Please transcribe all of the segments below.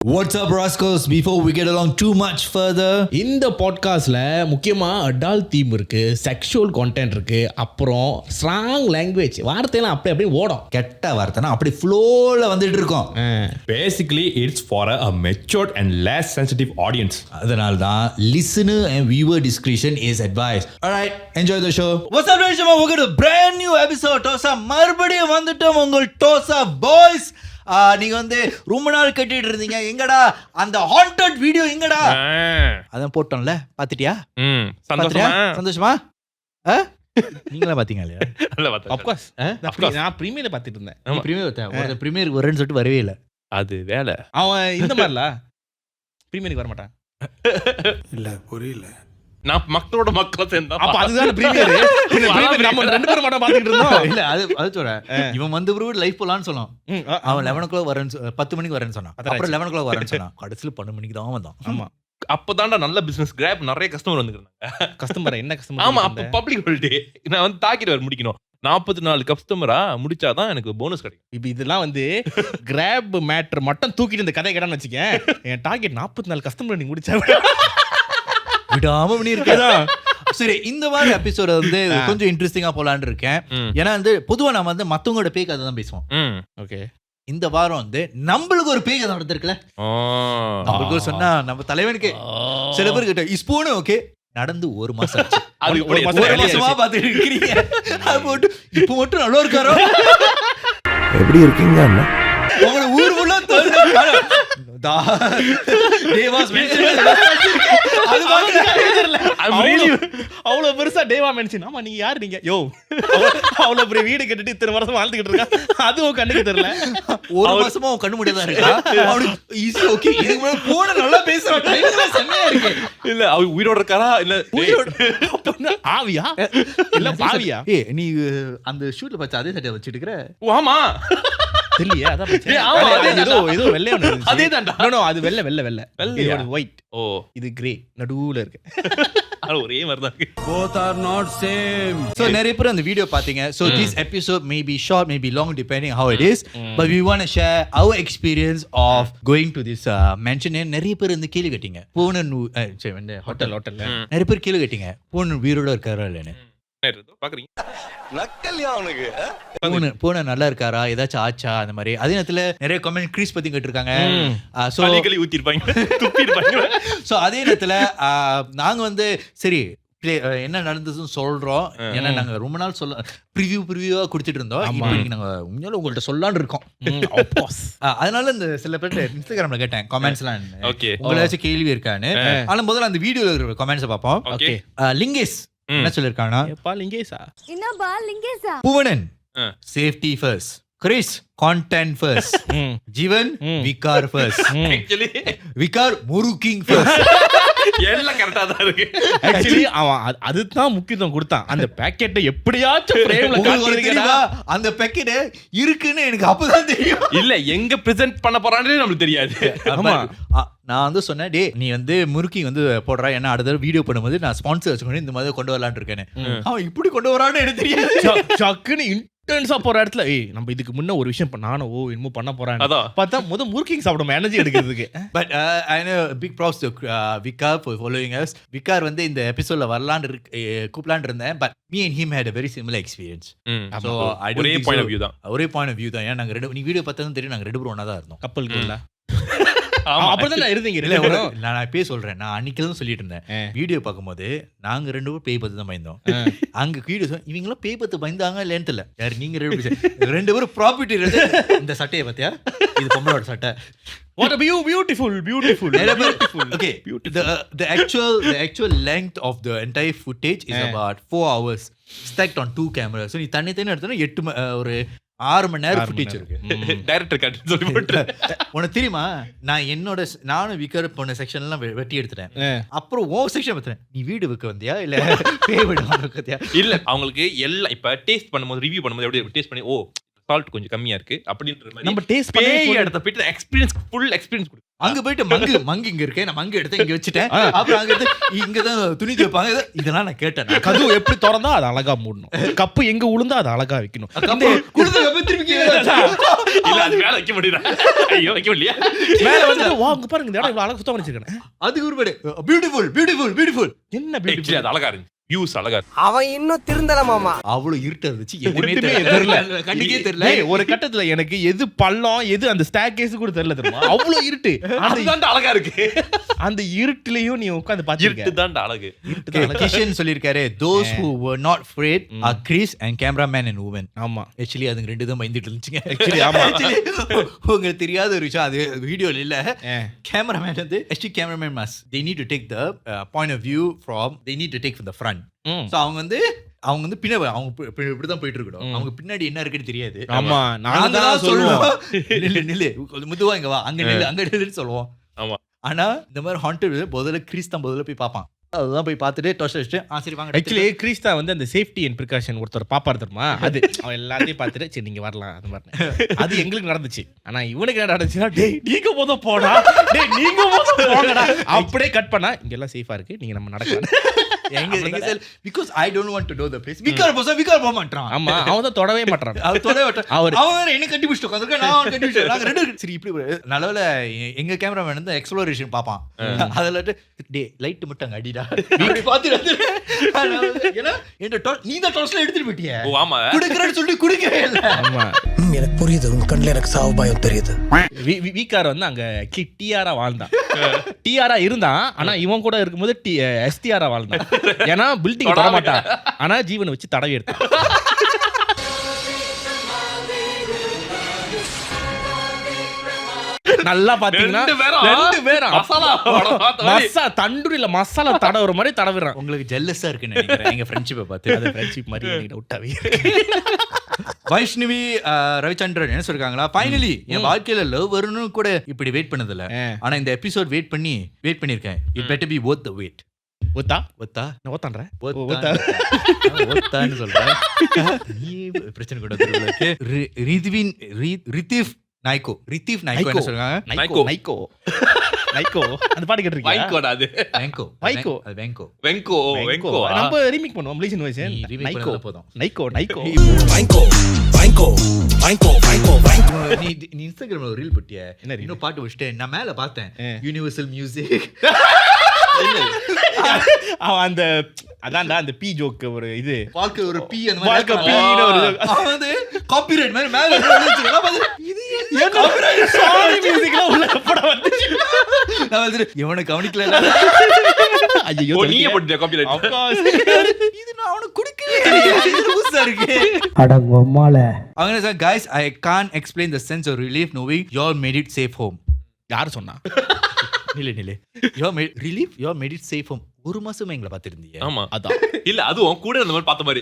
What's up, rascals? Before we get along too much further, இந்த பாட்காஸ்ட்ல முக்கியமா adult theme இருக்கு, செக்ஷுவல் கண்டென்ட் இருக்கு, அப்புறம் ஸ்ட்ராங் லாங்குவேஜ் வார்த்தையெல்லாம் அப்படியே ஓடும். கெட்ட வார்த்தைனா அப்படி ஃப்ளோல வந்துட்டு இருக்கோம். Basically, it's for a matured and less sensitive audience. அதனால தான் listener and viewer discretion is advised. Alright, enjoy the show. What's up, Rishama? We're going to brand new episode. Tosa மறுபடியும் வந்துட்டோம் உங்கள் டோசா பாய்ஸ். நீங்க வந்து ரொம்ப நாள் கேட்டுட்டு இருந்தீங்க, எங்கடா அந்த ஹாண்டட் வீடியோ எங்கடா? அதான் போட்டோம்ல, பாத்துட்டியா? சந்தோஷமா? நீங்களா பாத்தீங்க இல்லையா? Of course. நான் பிரீமியர்ல பாத்துட்டு இருந்தேன். பிரீமியர் வரேன்னு சொல்லிட்டு வரவே இல்லை. அது வேலை. அவன் இந்த மாதிரில பிரீமியருக்கு வர மாட்டான். இல்ல புரியல. நான் மக்களோட மக்கள சேர்ந்தா அப்ப அதுதான் பிரீமியர். நம்ம ரெண்டு பேரும் மட்டும் பாத்துக்கிட்டு இருந்தோம். இல்ல அது சொல்றேன். இவன் வந்து ப்ரோ லைஃப் போலான்னு சொன்னான். அவன் 11 o'clock வரேன்னு 10 மணிக்கு வரேன்னு சொன்னான். அப்புறம் 11 o'clock வரேன்னு சொன்னான். கடைசில 12 மணிக்கு தான் வந்தான். ஆமா. அப்பதான்டா நல்ல பிசினஸ் கிராப் நிறைய கஸ்டமர் வந்துருக்காங்க. கஸ்டமர் என்ன கஸ்டமர்? ஆமா, அப்ப பப்ளிக் ஹாலிடே நான் வந்து தாக்கிட்டு வர முடிக்கணும். 44 கஸ்டமரா முடிச்சாதான் எனக்கு போனஸ் கிடைக்கும். இப்ப இதெல்லாம் வந்து கிராப் மேட்டர் மட்டும் தூக்கிட்டு இந்த கதை கேடான்னு வச்சுக்கேன். என் டார்கெட் 44 கஸ்டமர் நீ முடிச்சா விடாம பண்ணி இருக்கேன். சரி, இந்த மாதிரி எபிசோட வந்து கொஞ்சம் இன்ட்ரெஸ்டிங்கா போலான்னு இருக்கேன். ஏன்னா வந்து பொதுவா நம்ம வந்து மத்தவங்களோட பேய் கதை தான் பேசுவோம். ஓகே, இந்த வாரம் வந்து நம்மளுக்கு ஒரு பேய் கதை நடந்திருக்குல்ல. நம்மளுக்கு சொன்னா நம்ம தலைவனுக்கு சில பேர் கிட்ட இஸ்போனு ஓகே நடந்து 1 மாசம் ஆச்சு. அது ஒரு மாசமா பாத்துட்டு இருக்கீங்க. அது போட்டு இப்ப மட்டும் நல்லா இருக்காரோ? எப்படி இருக்கீங்க அண்ணா? உங்களோட ஊர் ஃபுல்லா அவ்வளவு பெருசா தேவா மென்ஷன். ஆமா, நீங்க யாரு? நீங்க யோ அவ்வளவு பெரிய வீடு கட்டிட்டு இத்தனை வருஷம் வாழ்ந்துகிட்டு இருக்கா, அதுவும் கண்ணுக்கு தெரியல. 1 மாசமா அவன் கண்ணு முடியாதான் இருக்கா. ஈஸி ஓகே, இதுக்கு மேல போன நல்லா பேசுறான். டைம்ல செம்மையா இருக்கு. இல்ல அவ உயிரோட இருக்காரா இல்ல ஆவியா இல்ல பாவியா? நீ அந்த ஷூட்ல பார்த்து அதே சட்டை வச்சிட்டு இருக்கற? ஆமா தெரியலையே. அதான் ஏதோ வெள்ளை ஒண்ணு இருந்துச்சு. அதேதான்டா. நோ அது வெள்ளை இது ஒயிட். ஓ, இது கிரே நடுவுல இருக்கு. அது ஒரே மாதிரி தான் இருக்கு. Both are not same. So நிறைய பேர் அந்த வீடியோ பாத்தீங்க. So this episode may be short, may be long depending how it is. But we want to share our experience of going to this mansion. நிறைய பேர் இந்த கேள்வி கேட்டீங்க. பூனன் hotel நிறைய பேர் கேள்வி கேட்டீங்க. பூனன் வீரோட இருக்காரா இல்லன்னு. பாக்குறீங்க நக்கல்யா அவனுக்கு. பூனை நல்லா இருக்காரா, ஏதாச்சும் ஆச்சா அந்த மாதிரி. அதே நேரத்துல நிறைய கமெண்ட் கிரீஸ் பத்தி கேட்டிருக்காங்க. சோ அதே நேரத்துல நாங்க வந்து சரி என்ன நடந்ததுன்னு சொல்றோம். ஏன்னா நாங்க ரொம்ப நாள் ப்ரிவியூவா கொடுத்துட்டு இருந்தோம். இப்போ நாங்க உண்மையில உங்கள்ட்ட சொல்லலான்னு இருக்கோம். அதனால இந்த சில பேர் இன்ஸ்டாகிராம்ல கேட்டேன் கமெண்ட்ஸ் எல்லாம் உங்களாச்சும் கேள்வி இருக்கான்னு. ஆனா முதல்ல அந்த வீடியோல இருக்கிற கமெண்ட்ஸ் பார்ப்போம். லிங்கேஷ் என்ன சொல்லிருக்கானா, லிங்கேஷா Poovanan safety first, Chris content first, Jeevan Vikar first, Vikar முருகிங் ஃபர்ஸ்ட். எல்லாம் கரெக்டா தான் இருக்கு. ஆக்சுவலி அவன் அதுதான் முக்கியத்துவம் கொடுத்தான். அந்த பாக்கெட்டை எப்படியாச்சும் ஃப்ரேம்ல காட்டுறீங்கடா. அந்த பாக்கெட் இருக்குன்னு எனக்கு அப்பதான் தெரியும். இல்ல எங்க பிரசன்ட் பண்ண போறானே நமக்கு தெரியாது. ஆமா, நான் வந்து சொன்னேன், டே நீ வந்து முறுக்கி வந்து போடுறா, ஏன்னா அடுத்த வீடியோ பண்ணும்போது நான் ஸ்பான்சர் வச்சுக்கணும், இந்த மாதிரி கொண்டு வரலான்னு இருக்கேன்னு. அவன் இப்படி கொண்டு வரான்னு எனக்கு தெரியாது. சக்குன்னு இன்டென்ஸா போற இடத்துல நம்ம இதுக்கு முன்ன ஒரு விஷயம் நானும் என்னமோ பண்ண போறேன் பார்த்தா முறுக்கிங் சாப்பிடும் எனர்ஜி எடுக்கிறதுக்கு. But I know big props to Vikar for following us. Vikar வந்து இந்த எபிசோட்ல வரலான்னு கூப்பிடலான்னு இருந்தேன். But me and him had a very similar experience. So I don't ஒரே பாயிண்ட் ஆஃப் வியூ தான். ஒரே பாயிண்ட் ஆஃப் வியூ தான். ஏன்னா நாங்க நீ வீடியோ பார்த்ததும் தெரியும், நாங்க 2 பேரும் ஒண்ணா தான் இருந்தோம். கப்பலுக்கு இல்ல அப்படிதான் இருந்தீங்க. நான் இப்பயே சொல்றேன், நான் அன்னைக்கு சொல்லிட்டு இருந்தேன். வீடியோ பார்க்கும்போது நாங்க 2 பேரும் பேய் பார்த்து தான் பயந்தோம். அங்க வீடியோ இவங்களும் பேய் பார்த்து பயந்தாங்க இல்லன்னு தெரியல. யாரு நீங்க 2 பேரும் ப்ராப்பர்ட்டி. இந்த சட்டையை பார்த்தியா, இது பொம்பளோட சட்டை. What a beautiful. Okay, the actual length of the entire footage is about 4 hours stacked on 2 cameras. So நீ தண்ணி எடுத்தா ஒரு 6 மணி நேரம் ஃபுட்டேஜ் இருக்கு. டைரக்டர் கட் சொல்லி போட்டு உனக்கு தெரியுமா, நானும் விகார் போன செக்ஷன் எல்லாம் வெட்டி எடுத்துட்டேன். அப்புறம் செக்ஷன் பார்த்தேன், நீ வீடு வைக்க வந்தியா இல்ல பேய் வீடு வைக்க வந்தியா? இல்ல அவங்களுக்கு எல்லாம் இப்ப டேஸ்ட் பண்ணும்போது ரிவ்யூ பண்ணும்போது எப்படி டேஸ்ட் பண்ணி சால்ட் கொஞ்சம் கம்மியா இருக்கு அப்படின்ற மாதிரி நம்ம taste பண்ணி பேய் சொல்லு. இடத்த போயிட்டு எக்ஸ்பீரியன்ஸ் ஃபுல் எக்ஸ்பீரியன்ஸ் கொடுக்கும். அங்க போயிட்டு மங்கு இங்க இருக்கேன், நான் மங்கு எடுத்து இங்க வச்சுட்டேன், அப்புறம் அங்க எடுத்து இங்கதான் துணி வைப்பாங்க, இதெல்லாம் நான் கேட்டேன். கதவு எப்படி திறந்தா அது அழகா மூடணும், கப்பு எங்க உளுந்தா அது அழகா வைக்கணும். குடுத்த திருப்பி கீழே வச்சா. இல்ல அது மேல வைக்க முடியல. ஐயோ வைக்க முடியல. மேல வந்து வா அங்க பாருங்க இந்த இடம் இவ்வளவு அழகா சுத்தம் வச்சிருக்கேன். அதுக்கு ஒருபடி பியூட்டிஃபுல் பியூட்டிஃபுல் பியூட்டிஃபுல். என்ன Actually பியூட்டி அது அழகா இருந்துச்சு. வியூஸ் அழகா இருக்கு. அவன் இன்னும் திருந்தல மாமா. அவ்வளவு இருட்டா இருந்துச்சு, எதுவுமே ஒண்ணுமே தெரியல, தெரியல. கண்ணுக்கே தெரியல. டேய், ஒரு கட்டத்துல எனக்கு எது பள்ளம் எது அந்த ஸ்டேர்கேஸ் கூட தெரியல தெரியுமா, அவ்வளவு இருட்டு. அதுதான் அழகா இருக்கு. அந்த இருட்டுலயும் நீ உட்கார்ந்து பாத்துக்க. இருட்டு தான் அழகு. கிஷன் சொல்லிருக்காரு, those who were not afraid are Chris and cameraman and woman. ஆமா ஆக்சுவலி அதுங்க ரெண்டு தான் பயந்துட்டு இருந்துச்சுங்க. Actually, ஆமா. Actually, உங்களுக்கு தெரியாத ஒரு விஷயம், அது வீடியோல இல்ல. கேமராமேன் வந்து actually cameraman must they need to take the point of view from they need to take from the front. So அவங்க வந்து பின்னாடி அவங்க இப்படிதான் போயிட்டு இருக்கணும், அவங்க பின்னாடி என்ன இருக்குன்னு தெரியாது. ஆமா நாங்க நாங்க தான் சொல்லுவோம், நில்லு கொஞ்சம் முதுவா இங்க வா, அங்க நில்லுன்னு சொல்லுவோம். ஆமா. ஆனா இந்த மாதிரி ஹாண்டட் முதல்ல கிறிஸ் தான் முதல்ல போய் பார்ப்பான். அதுதான் போய் பார்த்துட்டு டொஸ் வச்சுட்டு சரி வாங்க. ஆக்சுவலி கிறிஸ்தா வந்து அந்த சேஃப்டி அண்ட் ப்ரிகாஷன் ஒருத்தர் பாப்பாரு தெரியுமா, அது அவன் எல்லாத்தையும் பார்த்துட்டு சரி நீங்க வரலாம் அந்த மாதிரி. அது எங்களுக்கு நடந்துச்சு. ஆனா இவனுக்கு என்ன நடந்துச்சுன்னா, டேய் நீங்க போத போடா, டேய் நீங்க போத போங்கடா, அப்படியே கட் பண்ணா இங்க எல்லாம் சேஃபா இருக்கு, நீங்க நம்ம நடக்கலாம். எங்க செல் because I don't want to know the place. விக்கார போக மாட்டான். ஆமா அவன் தான் தொடவே மாட்டான். அவர் தொட மாட்டான். அவர் அவன் வேற என்ன கட்டி பிடிச்சிட்டு உட்கார்ந்திருக்கான், நான் அவன் கட்டி பிடிச்சிட்டு நாங்க ரெண்டு சரி இப்படி நல்லவேளை எங்க கேமராமேன் வந்து எக்ஸ்ப்ளோரேஷன் பாப்பான். அதுல டே லைட் மட்டும் அங்க அடிடா இப்படி பாத்துட்டு ஏன்னா இந்த நீ தான் டாஸ்ல எடுத்துட்டு போயிட்டியே. ஓ ஆமா. குடுக்குறேன்னு சொல்லிட்டு குடுக்கவே இல்ல. ஆமா எனக்கு புரியுது, உன் கண்ணுல எனக்கு சாவு பயம் தெரியுது. வீக்கார் வந்து அங்க டிஆரா வாழ்ந்தான். டிஆரா இருந்தான், ஆனா இவன் கூட இருக்கும்போது எஸ்டிஆரா வாழ்ந்தான். ஏன்னா பில்டிங் தொட மாட்டான், ஆனா ஜீவனை வச்சு தடவி எடுத்தான். நல்லா பாத்தீங்கன்னா ரெண்டு பேரும் தண்டூரில மசாலா தடவுற மாதிரி தடவுறான். உங்களுக்கு ஜெல்லஸா இருக்குன்னு நினைக்கிறேன் எங்க ஃப்ரெண்ட்ஷிப்பை பார்த்து. அது ஃப்ரெண்ட்ஷிப் மாதிரி எனக்கு டவுட்டாவே. வைஷ்ணவி ரவிச்சந்திரன் என்ன சொல்றாங்களா, ஃபைனலி என் வாழ்க்கையில லவ் வரணும்னு கூட இப்படி வெயிட் பண்ணதில்ல, ஆனா இந்த எபிசோட் வெயிட் பண்ணிருக்கேன். It better B worth the wait. ஒத்தா ஒத்தா நான் ஓத்தான்றேன் ஒத்தான்னு சொல்றேன். நீ பிரச்சனை கூட ரித்திஃப் நாய்கோ என்ன சொல்றாங்க, நைக்கோ அந்த பாட்டு கேட்டிருக்கீங்க? வைங்கோடா அது. வெங்கோ நம்ம ரீமேக் பண்ணுவோம் மலேசியன் வெர்ஷன். நைக்கோ போதும். நைக்கோ நீ இன்ஸ்டாகிராம்ல ஒரு ரீல் போட்டியே, என்ன reel? இன்னும் பாட்டு வச்சுட்டு நான் மேல பார்த்தேன் யூனிவர்சல் மியூசிக். அவன் அந்த அதான்டா அந்த பி ஜோக் ஒரு இது வாழ்க்கை ஒரு பி அந்த வாழ்க்கை மாதிரி பீன்னு ஒரு joke. அவன் வந்து காப்பிரைட் மாதிரி மேல இது என்ன காப்பிரைட் சாரி மியூசிக்ல உள்ள படம் வந்துச்சு. நான் வந்து இவனை கவனிக்கல. ஐயோ ஓ நீயே போட்டுட்ட காப்பிரைட். of course. இது நான் அவனுக்கு கொடுக்கவே இல்லையே, இது லூசா இருக்கு. அடங்கம்மால. அவங்க என்ன சொன்னாங்க, guys I can't explain the sense of relief knowing you all made it safe home. யார் சொன்னா? நில்லே you all made it safe home. ஒரு மாசமா எங்களை பார்த்திருந்தீங்க. ஆமா அதான் இல்ல அதுவும் கூட இருந்த மாதிரி பார்த்த மாதிரி.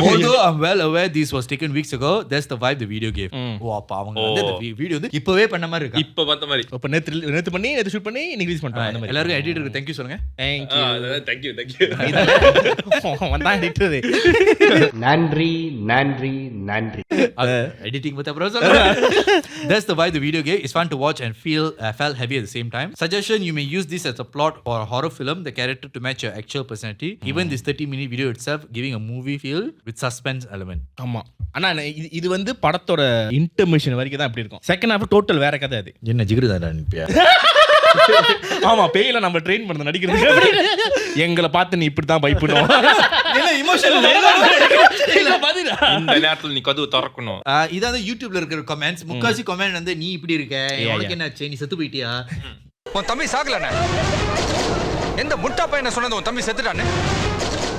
Although I'm well aware this was taken weeks ago, that's the vibe the video gave. ஓ அப்ப அவங்க வந்து இந்த வீடியோ வந்து இப்பவே பண்ண மாதிரி இருக்கு. இப்ப பார்த்த மாதிரி. இப்ப நேத்து பண்ணி நேத்து ஷூட் பண்ணி இன்னைக்கு ரிலீஸ் பண்ணிட்டோம். அந்த மாதிரி எல்லாருக்கும் எடிட்டருக்கு தேங்க் யூ சொல்லுங்க. Thank you. thank you. வந்தா எடிட்டர். நன்றி. எடிட்டிங் பத்தி அப்புறம் சொல்றேன். That's the vibe the video gave. It's fun to watch and felt heavy at the same time. Suggestion, you may use this as a plot for a horror film, the character to match your actual personality. Even this 30-minute video itself giving a movie feel with suspense element. ஆமா ஆனா இது வந்து படத்தோட intermission வரைக்கும் தான் அப்படி இருக்கும். Second half total வேற கதை. அது என்ன ஜிகிருதாடா நிப்பியா? ஆமா பேயில நம்ம ட்ரெயின் பண்ண நடிக்கிறது. எங்களை பார்த்து நீ இப்படி தான் பயப்படணும். என்ன இமோஷனல் இந்த நேரத்துல நீ கதவு திறக்கணும். இதான் யூடியூப்ல இருக்கிற கமெண்ட்ஸ். முக்காசி கமெண்ட் வந்து நீ இப்படி இருக்க, உனக்கு என்னாச்சு, நீ செத்து போயிட்டியா? உன் தம்பி சாகலண்ணே. எந்த முட்டா பையனை சொன்னது உன் தம்பி செத்துட்டானே?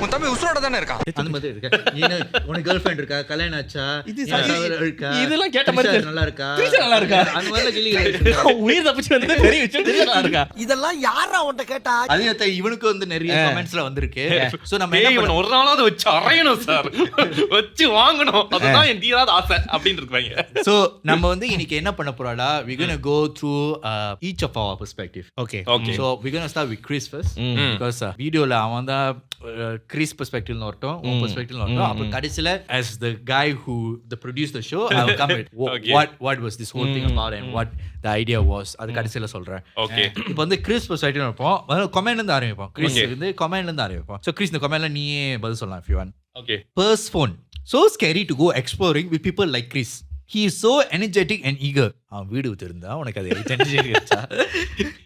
உன் தம்பி உசுரோட தானே இருக்கான். அந்த மாதிரி இருக்க. உனக்கு கேர்ள் ஃப்ரெண்ட் இருக்கா, கல்யாணம் ஆச்சா, இதெல்லாம் கேட்ட மாதிரி நல்லா இருக்கா, நல்லா இருக்கா, அந்த மாதிரி கேள்வி. உயிர் தப்பிச்சு வந்து பெரிய விஷயம் நல்லா இருக்கா. இதெல்லாம் யாரா உன்கிட்ட கேட்டா? அதே இவனுக்கு வந்து நிறைய கமெண்ட்ஸ்ல வந்திருக்கு. சோ நம்ம ஏய் என்ன இவன் ஒரு நாளாவது வச்சு அறையணும் சார், வச்சு வாங்கணும், அதுதான் என் தீராத ஆசை அப்படின்னு இருக்காங்க. சோ நம்ம வந்து இன்னைக்கு என்ன பண்ண போறோம்னா, we going to go through each of our perspective. Okay Okay. So we going to start with Chris first because வீடியோல அவன் தான் கிறிஸ் பெர்ஸ்பெக்டிவ்ல வரட்டும் உன் பெர்ஸ்பெக்டிவ்ல வரட்டும் அப்புறம் கடைசில as the guy who produced the show I will come with what was this whole thing about and what the idea was அது கடைசில சொல்றேன். ஓகே இப்போ வந்து கிறிஸ் பெர்ஸ்பெக்டிவ் இருப்போம் கமெண்ட்ல இருந்து ஆரம்பிப்போம். கிறிஸ் வந்து கமெண்ட்ல இருந்து ஆரம்பிப்போம். சோ கிறிஸ் இந்த கமெண்ட்ல நீயே பதில் சொல்லலாம் if you want. Okay First phone. So scary to go exploring with people like Chris. He is so energetic and eager. வீடு வித்திருந்தா உனக்கு அது energetic இருந்துச்சா?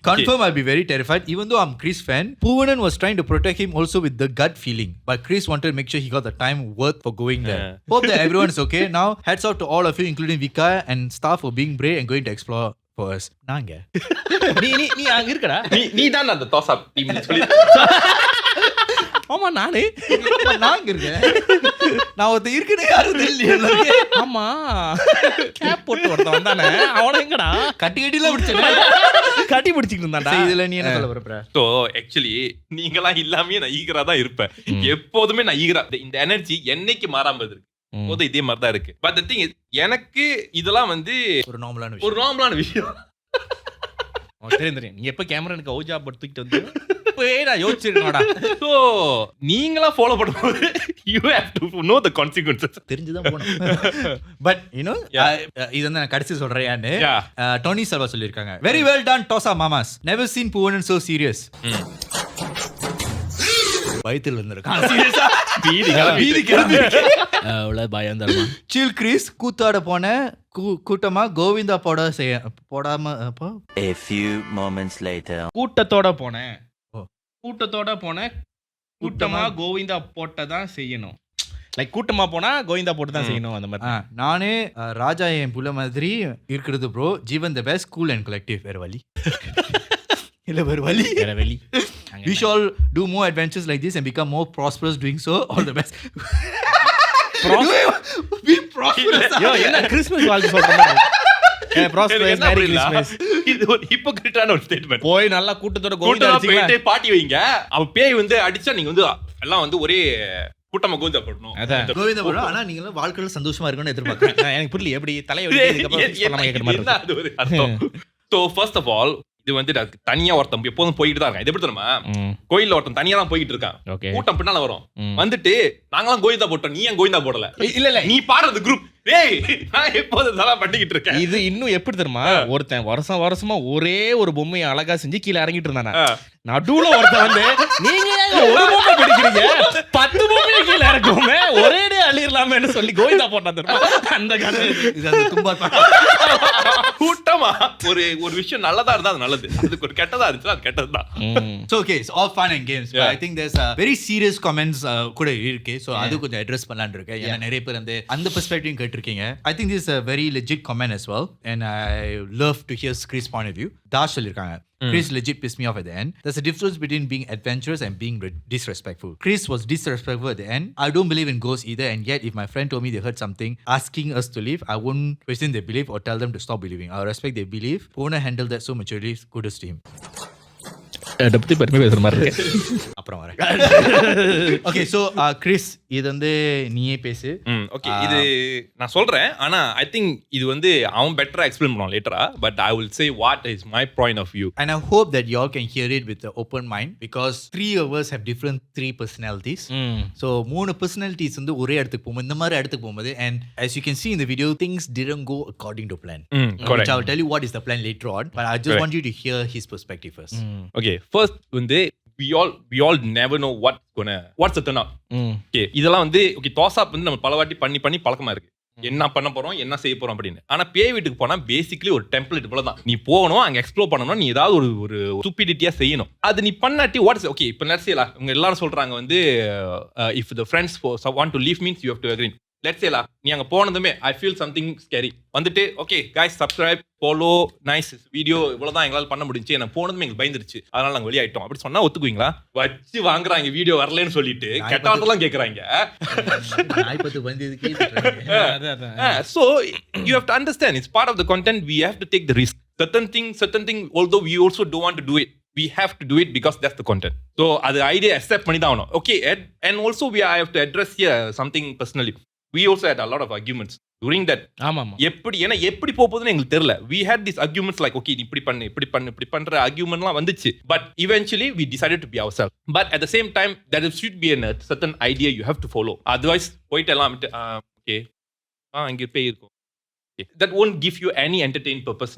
Confirm I'll be very terrified. Even though I'm Chris fan, Poovanan was trying to protect him also with the gut feeling. But Chris wanted to make sure he got the time worth for going there. Hope that everyone is okay. Now, hats out to all of you, including Vika and staff for being brave and going to explore for us. நாங்க நீ அங்க இருக்கடா. நீ தான் அந்த dosa team சொல்லி ஆமா நானே நாங்க இருக்கேன். நான் ஒருத்தர் இருக்குன்னு யாரும் தெரியல. ஆமா கேப் போட்டு ஒருத்தன் வந்தானே அவன எங்கடா கட்டிலாம் பிடிச்சேன். கட்டி பிடிச்சிட்டு இருந்தான்டா. இதுல நீ என்ன சொல்ல வரப்பற? ஸோ ஆக்சுவலி நீங்களாம் இல்லாமே நான் ஈகரா தான் இருப்பேன். எப்போதுமே நான் ஈகரா. இந்த எனர்ஜி என்னைக்கு மாறாம இருக்கு போது இதே மாதிரி தான் இருக்கு. பட் தி திங் எனக்கு இதெல்லாம் வந்து ஒரு நார்மலான விஷயம். தெரியும் நீ எப்ப கேமரா எனக்கு ஓஜா போட்டு தூக்கிட்டு வந்து நான் யோசிச்சிருக்கேன்டா. ஸோ நீங்களா ஃபாலோ பண்ணும்போது you have to know the consequences. தெரிஞ்சுதான் போணும். பட் யூ நோ இது வந்து நான் கடைசி சொல்றேன்னு டோனி சல்வா சொல்லியிருக்காங்க. வெரி வெல் டன் டோசா மாமாஸ். Never seen Poovanan so serious. பயத்தில் வந்திருக்கான். சீரியஸா வீதி கிளம்பி அவ்வளவு பயம் தரமா. சில் கிறிஸ் கூத்தாட போன கூட்டமா கோவிந்தா போடாம A few moments later. கூட்டத்தோட போனேன் கூட்டமா கோவிந்தா போட்டதான் செய்யணும். லைக் கூட்டமா போனா கோவிந்தா போட்டு தான் செய்யணும் அந்த மாதிரி. நானே ராஜா என் புள்ள மாதிரி இருக்கிறது bro. Jeevan the best cool and collective. வேற வழி இல்ல வேற வழி. We shall do more adventures like this and become more prosperous doing so. All the best. Be prosperous. யோ என்ன கிறிஸ்மஸ் வாழ்த்து சொல்ற மாதிரி. prosperous merry Christmas. இது ஒரு ஹிப்போக்ரிட்டான ஒரு ஸ்டேட்மென்ட். போய் நல்லா கூட்டத்தோட கோவிந்தா அடிச்சிங்க. பாட்டி வைங்க. அவ பேய் வந்து அடிச்சா நீங்க வந்து எல்லாம் வந்து ஒரே கூட்டமா கோவிந்தா போடணும். கோவிந்தா போடணும். ஆனா நீங்க வாழ்க்கையில சந்தோஷமா இருக்கணும்னு எதிர்பார்க்கறேன். எனக்கு புரியல எப்படி தலைய வெட்டிட்டதுக்கு அப்புறம் பண்ணாம கேக்குற மாதிரி இருக்கு. அது ஒரு அர்த்தம். So first of all இது வந்து தனியா ஒருத்தன் எப்போதும் போயிட்டு தான் இருக்கான். இது எப்படி தெரியுமா? கோயில்ல ஒருத்தன் தனியா தான் போயிட்டு இருக்கான். கூட்டம் பின்னால வரும். வந்துட்டு நாங்களாம் கோவிந்தா போட்டோம் நீ ஏன் கோவிந்தா போடல? இல்ல நீ பாடுறது குரூப். ஏய் நான் எப்போது இதெல்லாம் பண்ணிக்கிட்டு இருக்கேன். இது இன்னும் எப்படி தெரியுமா? ஒருத்தன் வருஷமா ஒரே ஒரு பொம்மையை அழகா செஞ்சு கீழே இறங்கிட்டு இருந்தானே. நடுவுல ஒருத்தன் வந்து நீங்க ஒரு பொம்மை பிடிக்கிறீங்க 10 பொம்மையை கீழே இறக்குமே ஒரேடே அள்ளிரலாமேன்னு சொல்லி கோவிந்தா போட்டான் தெரியுமா? அந்த கதை இது அந்த தும்பார் கூட்டமா ஒரு விஷயம் நல்லதா இருந்தா அது நல்லது. அதுக்கு ஒரு கெட்டதா இருந்துச்சு அது கெட்டதுதான். So okay, it's all fun and games. But I think there's a very serious comments கூட இருக்கு. So அது கொஞ்சம் அட்ரஸ் பண்ணலாம்னு இருக்கேன். ஏன்னா நிறைய பேர் வந்து அந்த பெர்ஸ்பெக்டிவ் கேட்டிருக்கீங்க. I think this is a very legit comment as well and I love to hear Chris' point of view. Dash சொல்லிருக்காங்க. Chris legit pissed me off at the end. There's a difference between being adventurous and being disrespectful. Chris was disrespectful at the end. I don't believe in ghosts either and yet if my friend told me they heard something asking us to leave, I wouldn't question their belief or tell them to stop believing. I respect their belief. Pona handled that so maturely. Kudos to him. அதை பத்தி பெருமை பேசுற மாதிரி இருக்கு. அப்புறம் வரேன். Okay so Chris இது வந்து நீயே பேசு. ஓகே இது நான் சொல்றேன். ஆனா ஐ திங்க் இது வந்து அவன் பெட்டரா எக்ஸ்பிளைன் பண்ணுவான் லேட்டரா. But I will say what is my point of view and I hope that you all can hear it with the open mind because 3 of us have different 3 personalities. So 3 personalities வந்து ஒரே இடத்துக்கு போகும். இந்த மாதிரி இடத்துக்கு போகும்போது and as you can see in the video things didn't go according to plan. Which I will tell you what is the plan later on but I just want you to hear his perspective first. Okay first வந்து we all never know what's the turn out. Okay இதெல்லாம் வந்து okay dosa வந்து நம்ம பல வாட்டி பண்ணி பழக்கமா இருக்கு. என்ன பண்ண போறோம் என்ன செய்ய போறோம் அப்படின்னு. ஆனா பேய் வீட்டுக்கு போனா பேசிக்கலி ஒரு டெம்ப்ளேட் இவ்வளவுதான். நீ போகணும் அங்க எக்ஸ்ப்ளோர் பண்ணணும் நீ ஏதாவது ஒரு ஸ்டூபிடிட்டியா செய்யணும். அது நீ பண்ணாட்டி வாட்ஸ் ஓகே இப்போ நர்சியலா இவங்க எல்லாரும் சொல்றாங்க வந்து if the friends want to leave means you have to agree. Let's say நீ அங்க போனதுமே I feel something scary வந்துட்டு okay guys subscribe follow nice video இவ்வளவுதான் எங்களால பண்ண முடிஞ்சு. எனக்கு போனதுமே எங்களுக்கு பயந்துருச்சு அதனால நாங்க வெளியாயிட்டோம் அப்படி சொன்னா ஒத்துக்குவீங்களா? வச்சு வாங்குறாங்க வீடியோ வரலன்னு சொல்லிட்டு கெட்டாட்டெல்லாம் கேக்குறாங்க. நாய்பத்து வந்ததுக்கு so you have to understand it's part of the content. We have to take the risk. certain thing although we also don't want to do it we have to do it because that's the content. So அது idea accept பண்ணி தான் ஆகணும். Okay and also I have to address here something personally. We also had a lot of arguments. during that. ஆமா எப்படி போகுதுன்னு எங்களுக்கு தெரியல. We had these arguments like, okay, இப்படி பண்ற argumentலாம் வந்துச்சு. But eventually we decided to be ourselves. But at the same time, there should be a certain idea you have to follow. Otherwise, போயிட்டு எல்லாம் okay, அங்கே பேய் இருக்கும். Okay. That won't give you any entertaining purpose.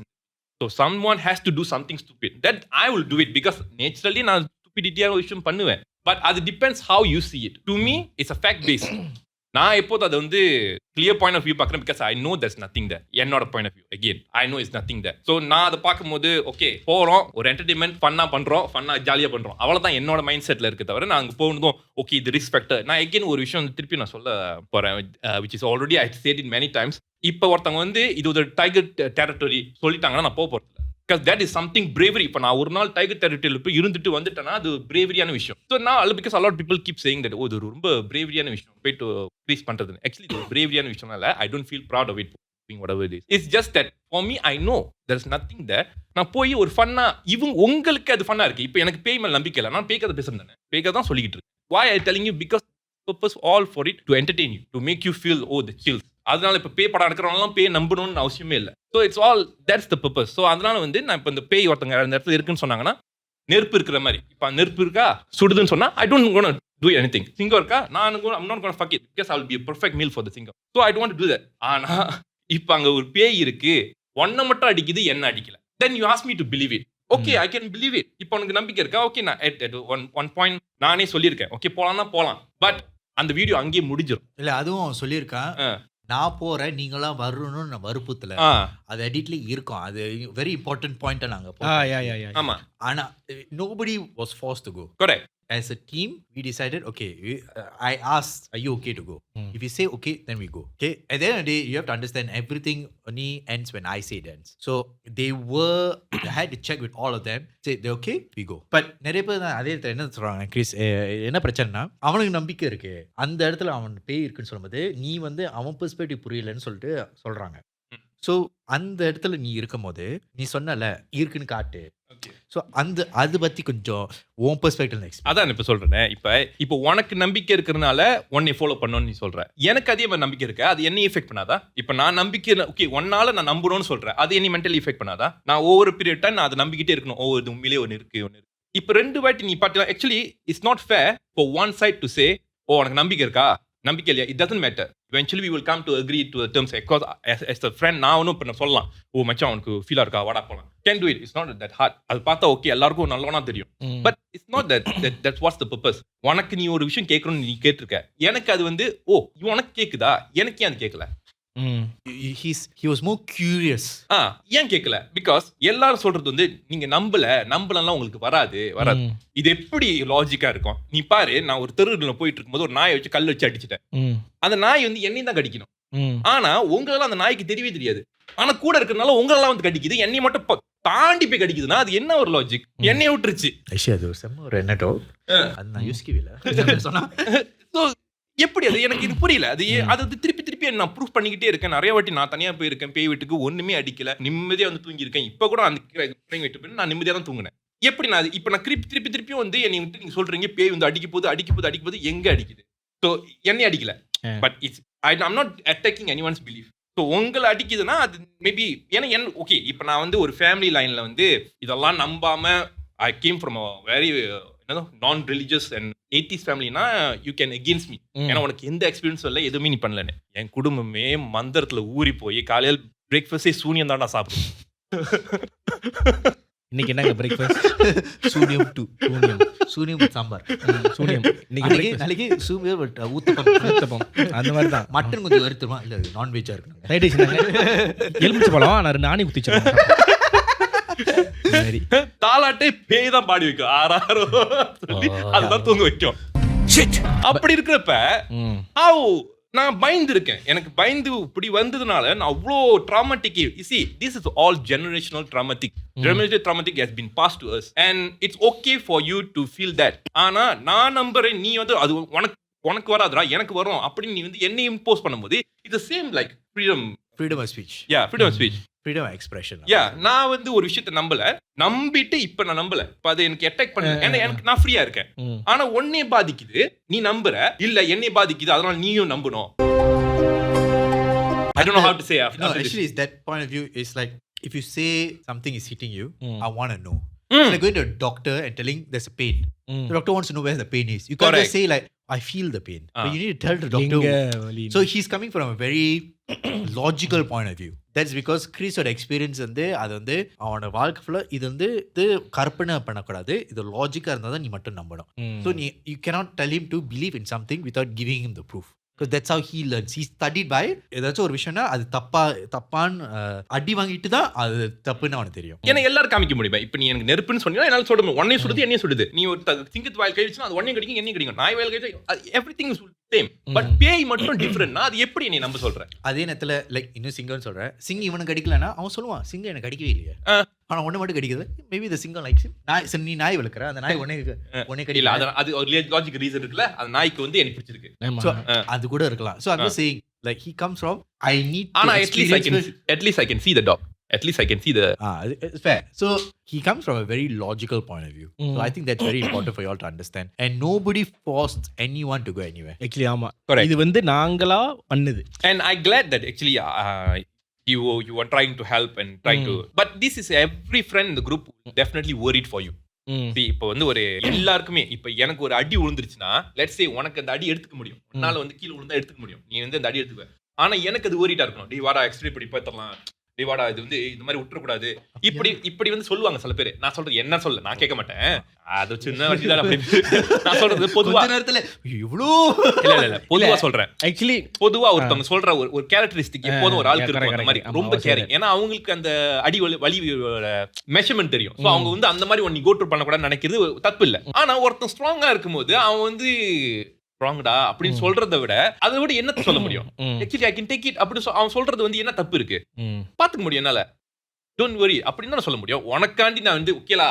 So someone has to do something stupid. That I will do it because naturally நான் stupidity-ஆன விஷயம் பண்ணுவேன். But அது depends how you see it. To me, it's a fact based. நான் எப்போது அதை வந்து clear point of view பார்க்குறேன் because I know there's nothing there. என்னோட point of view again I know it's nothing there. So நான் அதை பார்க்கும்போது okay போகிறோம், ஒரு என்டர்டைன்மெண்ட் ஃபன்னாக ஜாலியாக பண்ணுறோம், அவ்வளோதான் என்னோட மைண்ட் செட்டில் இருக்க தவிர நான் அங்கே போனதும் ஓகே இது ரிஸ்க் ஃபேக்டர். நான் again ஒரு விஷயம் திருப்பி நான் சொல்ல போகிறேன் which is already I said it many times. இப்போ ஒருத்தவங்க வந்து இது ஒரு டைகர் டெரிட்டரி சொல்லிட்டாங்கன்னா நான் போக போகிறது because that is something bravery. இப்போ நான் ஒரு நாள் டைகர் டெரிட்டரியில் போய் இருந்துட்டு வந்துட்டேன்னா அது பிரேவரியான விஷயம். ஸோ நான் because a lot of people keep saying that இது ரொம்ப பிரேவரியான விஷயம் போயிட்டு ப்ளீஸ் பண்ணுறது. ஆக்சுவலி இது பிரேவரியான விஷயம் இல்லை. I don't feel proud of it whatever it is. It's just that for me I know there's nothing there. நான் போய் ஒரு ஃபன்னா உங்களுக்கு அது ஃபன்னா இருக்கு. இப்போ எனக்கு பேய் மேல் நம்பிக்கை இல்லை, நான் பேய் கதை பேசுறேன் தானே, பேய் கதை தான் சொல்லிக்கிட்டு இருக்கேன். Why I telling you? Because purpose all for it to entertain you, to make you feel the chills. அதனால இப்போ பேய் படம் எடுக்கிறவங்களாம் பேய் நம்பணும்னு அவசியமே இல்லை. So it's all that's the purpose. So அதனால வந்து நான் இப்போ இந்த பேய் ஒருத்தங்க அந்த இடத்துல இருக்குன்னு சொன்னாங்கன்னா நெருப்பு இருக்கிற மாதிரி, இப்போ நெருப்பு இருக்கா சுடுதுன்னு சொன்னா I don't gonna do anything. சிங்கம் இருக்கா I'm not gonna fuck it because I will be a perfect meal for the singer. So I don't want to do that. ஆனா இப்போ அங்கே ஒரு பேய் இருக்கு, ஒன்றை மட்டும் அடிக்குது, என்ன அடிக்கல. Then you ask me to believe it. Okay, I can believe it. இப்போ உனக்கு நம்பிக்கை இருக்கா? ஓகே, நான் at one point நானே சொல்லியிருக்கேன் ஓகே போகலாம்னா போகலாம். பட் அந்த வீடியோ அங்கேயே முடிஞ்சிடும். இல்லை அதுவும் சொல்லியிருக்கான், நான் போறேன் நீங்களாம் வரணும்னு நான் வற்புறுத்தல. அது எடிட்ல இருக்கும். அது வெரி இம்பார்ட்டன்ட் பாயிண்ட் நாங்க. ஆமா, ஆனா nobody was forced to go. Correct. As a team we decided okay, I asked are you okay to go? If you say okay then we go. Okay, at the end of the day you have to understand everything only ends when I say it ends. So they had to check with all of them, say they okay we go. But நிறைய பேர் அதே இடத்துல என்ன சொல்றாங்க, Chris என்ன பிரச்சனைனா அவனுக்கு நம்பிக்கை இருக்கு, அந்த இடத்துல அவன் பேய் இருக்குன்னு சொல்லும்போது நீ வந்து அவன் பெர்ஸ்பெக்டிவ் புரியலன்னு சொல்லிட்டு சொல்றாங்க. ஸோ அந்த இடத்துல நீ இருக்கும் போது நீ சொன்னல இருக்குன்னு காட்டு. ஸோ அது பத்தி கொஞ்சம் உன் பெர்ஸ்பெக்டிவ் நெக்ஸ்ட். அதான் இப்போ சொல்றேன். இப்போ உனக்கு நம்பிக்கை இருக்கிறதுனால உன்னை ஃபாலோ பண்ணணும்னு நீ சொல்ற, எனக்கு அதே மாதிரி நம்பிக்கை இருக்கு, அது என்னை எஃபெக்ட் பண்ணாதா? இப்போ நான் நம்பிக்கை ஓகே ஒன்னால நான் நம்பணும்னு சொல்றேன், அது என்னை மென்டலி எஃபெக்ட் பண்ணாதா? நான் ஒவ்வொரு பீரியட் டைம் நான் அதை நம்பிக்கிட்டே இருக்கணும். இது உண்மையிலே ஒன்று இருக்கு. இப்போ ரெண்டு வாட்டி நீ பார்த்தீங்கன்னா actually it's not fair for one side to say உனக்கு நம்பிக்கை இருக்கா நம்பிக்கை இல்லையா. It doesn't matter. Eventually we will come to agree to the terms because as a friend நான் ஒன்றும் இப்போ சொல்லலாம் மச்சான் அவனுக்கு ஃபீலாக இருக்கா வாடா போகலாம், can do it. It's not that hard. அது பார்த்தா ஓகே எல்லாருக்கும் நல்லவனா தெரியும். But it's not that what's the purpose. உனக்கு நீ ஒரு விஷயம் கேட்கணும்னு நீ கேட்டிருக்க, எனக்கு அது வந்து உனக்கு கேட்குதா, எனக்கு ஏன் அது கேட்கல? He was more curious. ஏன் கேட்கல? பிகாஸ் எல்லாரும் சொல்றது வந்து நீங்க நம்பலாம் உங்களுக்கு வராது. இது எப்படி லாஜிக்கா இருக்கும்? நீ பாரு, நான் ஒரு தெருவுல போயிட்டு இருக்கும்போது ஒரு நாயை வச்சு கல் வச்சு அடிச்சிட்டேன். அந்த நாய் வந்து என்னையும் தான் கடிக்கணும். ஆனா உங்களெல்லாம் அந்த நாய்க்கு தெரியவே தெரியாது. ஆனா கூட இருக்கிறதுனால உங்களெல்லாம் வந்து கடிக்குது, என்னை மட்டும் தாண்டி போய் கடிக்குதுன்னா அது என்ன ஒரு லாஜிக்? என்னைய விட்டுருச்சு. அது ஒரு என்னட்டோ அது நான் யோசிக்கவே இல்லை சொன்னா. எப்படி அது எனக்கு இது புரியல. அது திருப்பி நான் ப்ரூஃப் பண்ணிக்கிட்டே இருக்கேன். நிறைய வாட்டி நான் தனியா போயிருக்கேன், பேய் வீட்டுக்கு ஒண்ணுமே அடிக்கல, நிம்மதியா வந்து தூங்கி இருக்கேன். இப்ப கூட அந்த வீட்டு போய் நான் நிம்மதியா தான் தூங்கினேன். எப்படி நான் இப்ப நான் திருப்பி வந்து என்னை விட்டு நீங்க சொல்றீங்க பேய் வந்து அடிக்க போது எங்க அடிக்குது? ஸோ என்னை அடிக்கல. But it's I'm not attacking anyone's belief. So உங்களை அடிக்குதுன்னா அது மேபி ஏன்னா ஓகே. இப்போ நான் வந்து ஒரு ஃபேமிலி லைன்ல வந்து இதெல்லாம் நம்பாம I came from a very non religious and atheist ஃபேமிலினா யூ கேன் அகேன்ஸ்ட் மீ. ஏன்னா உனக்கு எந்த எக்ஸ்பீரியன்ஸும் இல்லை, எதுவுமே நீ பண்ணலன்னு. என் குடும்பமே மந்திரத்துல ஊறி போய் காலையில் பிரேக்ஃபாஸ்டே சூனியம் தான் நான் சாப்பிடுவேன். இன்னைக்கு என்னங்க பிரேக்ஃபாஸ்ட்? சூனியம் சாம்பார். சூனியம் நாளைக்கு சூனியம் ஊத்தப்பம் அந்த மாதிரி தான். மட்டன் கொஞ்சம் வருத்துமா இல்லை நான்வெஜ்ஜா இருக்கணும். ரைட் எலுமிச்சை பழம் நான் 2 நானே ஊத்திச்சேன். தாலாட்டே பேய் தான் பாடி வைக்கும், ஆறாரோ அதுதான் தூங்க வைக்கும். அப்படி இருக்கிறப்ப நான் பயந்து இருக்கேன். எனக்கு பயந்து இப்படி வந்ததுனால நான் அவ்வளோ dramatic. This is all generational traumatic has been passed to us and it's okay for you to feel that. ஆனா நான் நம்புறேன் நீ வந்து அது உனக்கு வராதுடா எனக்கு வரும் அப்படின்னு நீ வந்து என்னை இம்போஸ் பண்ணும்போது it's the same like freedom of speech. freedom of expression. நான் வந்து ஒரு விஷயத்தை நம்பிட்டு இப்ப நான் நம்பல. இப்ப அது எனக்கு அட்டாக் பண்ணல. ஏன்னா எனக்கு நான் ஃப்ரீயா இருக்கேன். ஆனா உன்னைய பாதிக்குது, நீ நம்புற இல்ல என்னைய பாதிக்குது, அதனால நீயும் நம்பணும். I don't know how to say after No, this. actually, it's that point of view. It's like if you say something is hitting you, Mm. I want to know. Mm. It's like going to a doctor and telling there's a pain. Mm. The doctor wants to know where the pain is. You can't Correct. just say like I feel the pain, Ah. but you need to tell the doctor. லிங்க வலி. So he's coming from a very logical point of view. That's because Chrisோட experience வந்து அது வந்து அவனோட வாழ்க்கை ஃபுல்லா இது வந்து இது கற்பனை பண்ணக்கூடாது, இது லாஜிக்கா இருந்தா தான் நீ மட்டும் நம்பணும். ம். So you cannot tell him to believe in something without giving him the proof. Because that's how he learns. He studied by ஏதாச்சும் ஒரு விஷயம்னா அது தப்பான்னு அடி வாங்கிட்டு தான் அது தப்புன்னு அவனுக்கு தெரியும். ஏன்னா எல்லாரும் காமிக்க முடியுமா? இப்ப நீ எனக்கு நெருப்புன்னு சொன்னீங்கன்னா என்னால சொல்ல முடியும். ஒன்னே சுடுது என்னையும் சுடுது. நீ ஒரு சிங்கத்து வாயில் கழிச்சுனா அது ஒன்னே கடிக்கும் என்னையும் கடிக்கும். நாய் வாயில் கழிச்சு எவ்ரிதிங் இஸ் சேம். பட் பேய் மட்டும் டிஃபரெண்ட்னா அது எப்படி நீ நம்ப சொல்ற? அதே நேரத்துல லைக் இன்னும் சிங்கம்னு சொல்றேன், சிங்கம் இவனுக்கு கடிக்கலன்னா அவன் சொல்லுவான் சிங்கம் எனக்கு கடிக்கவே இல்லையே, ஆனா ஒண்ணு மட்டும் கடிக்குது. மேபி இந்த சிங்கம் லைக்ஸ் நாய். சரி நீ நாய் வளர்க்குற, அந்த நாய் ஒன்னே இல்ல கடிக்கல, அது ஒரு லாஜிக் ரீசன் இருக்குல்ல. அந்த நாய்க்கு வந்து எனக்கு பிடிச்சிருக்கு. ஆமா. So, அது கூட இருக்கலாம். So I'm just saying like he comes from I need to ஆனா at least I can see the dog. At least I can see the it's fair. So he comes from a very logical point of view. So I think that's very important for you all to understand. And nobody forced anyone to go anywhere. Actually ஆமா. Correct. இது வந்து நாங்களா பண்ணுது. and I glad that actually you are trying to help and trying to, but this is every friend in the group definitely worried for you. ம். See, இப்போ வந்து ஒரு எல்லாருக்குமே இப்ப எனக்கு ஒரு அடி விழுந்துருச்சுன்னா லெட்ஸ் சே உனக்கு அந்த அடி எடுத்துக்க முடியும், உன்னால வந்து கீழே விழுந்தா எடுத்துக்க முடியும், நீ வந்து அந்த அடி எடுத்துக்க. ஆனா எனக்கு அது ஓரிட்டா இருக்கணும். டேய் வாடா எக்ஸ்ரே பண்ணி பார்த்தறலாம், டேய் வாடா இது வந்து இந்த மாதிரி விட்டுற கூடாது, இப்படி வந்து சொல்லுவாங்க சில பேர். நான் சொல்றது என்ன சொல்ல நான் கேட்க மாட்டேன், அது சின்ன வண்டி தான் அப்படின்னு நான் சொல்றது பொதுவா. கொஞ்ச நேரத்துல இவ்ளோ இல்ல பொதுவா சொல்றேன். Actually பொதுவா ஒருத்தவங்க சொல்ற ஒரு கேரக்டரிஸ்டிக் எப்போதும் ஒரு ஆளுக்கு இருக்கும் அந்த மாதிரி correct. ரொம்ப ஆமா, கேரிங். ஏன்னா அவங்களுக்கு அந்த அடி வலி மெஷர்மென்ட் தெரியும். சோ அவங்க வந்து அந்த மாதிரி ஒன்னு கோ த்ரூ பண்ண கூட நினைக்கிறது தப்பு இல்ல. ஆனா ஒருத்தன் ஸ்ட்ராங்கா இருக்கும்போது அவன் வந்து ஸ்ட்ராங்கடா அப்படின்னு சொல்றதை விட அதை விட என்ன சொல்ல முடியும்? Actually I can take it அப்படி அவன் சொல்றது வந்து என்ன தப்பு இருக்கு பாத்துக்க முடியும் என்னால. டோன்ட் வரி அப்படின்னு தான் சொல்ல முடியும். உனக்காண்டி நான் வந்து ஓகேலா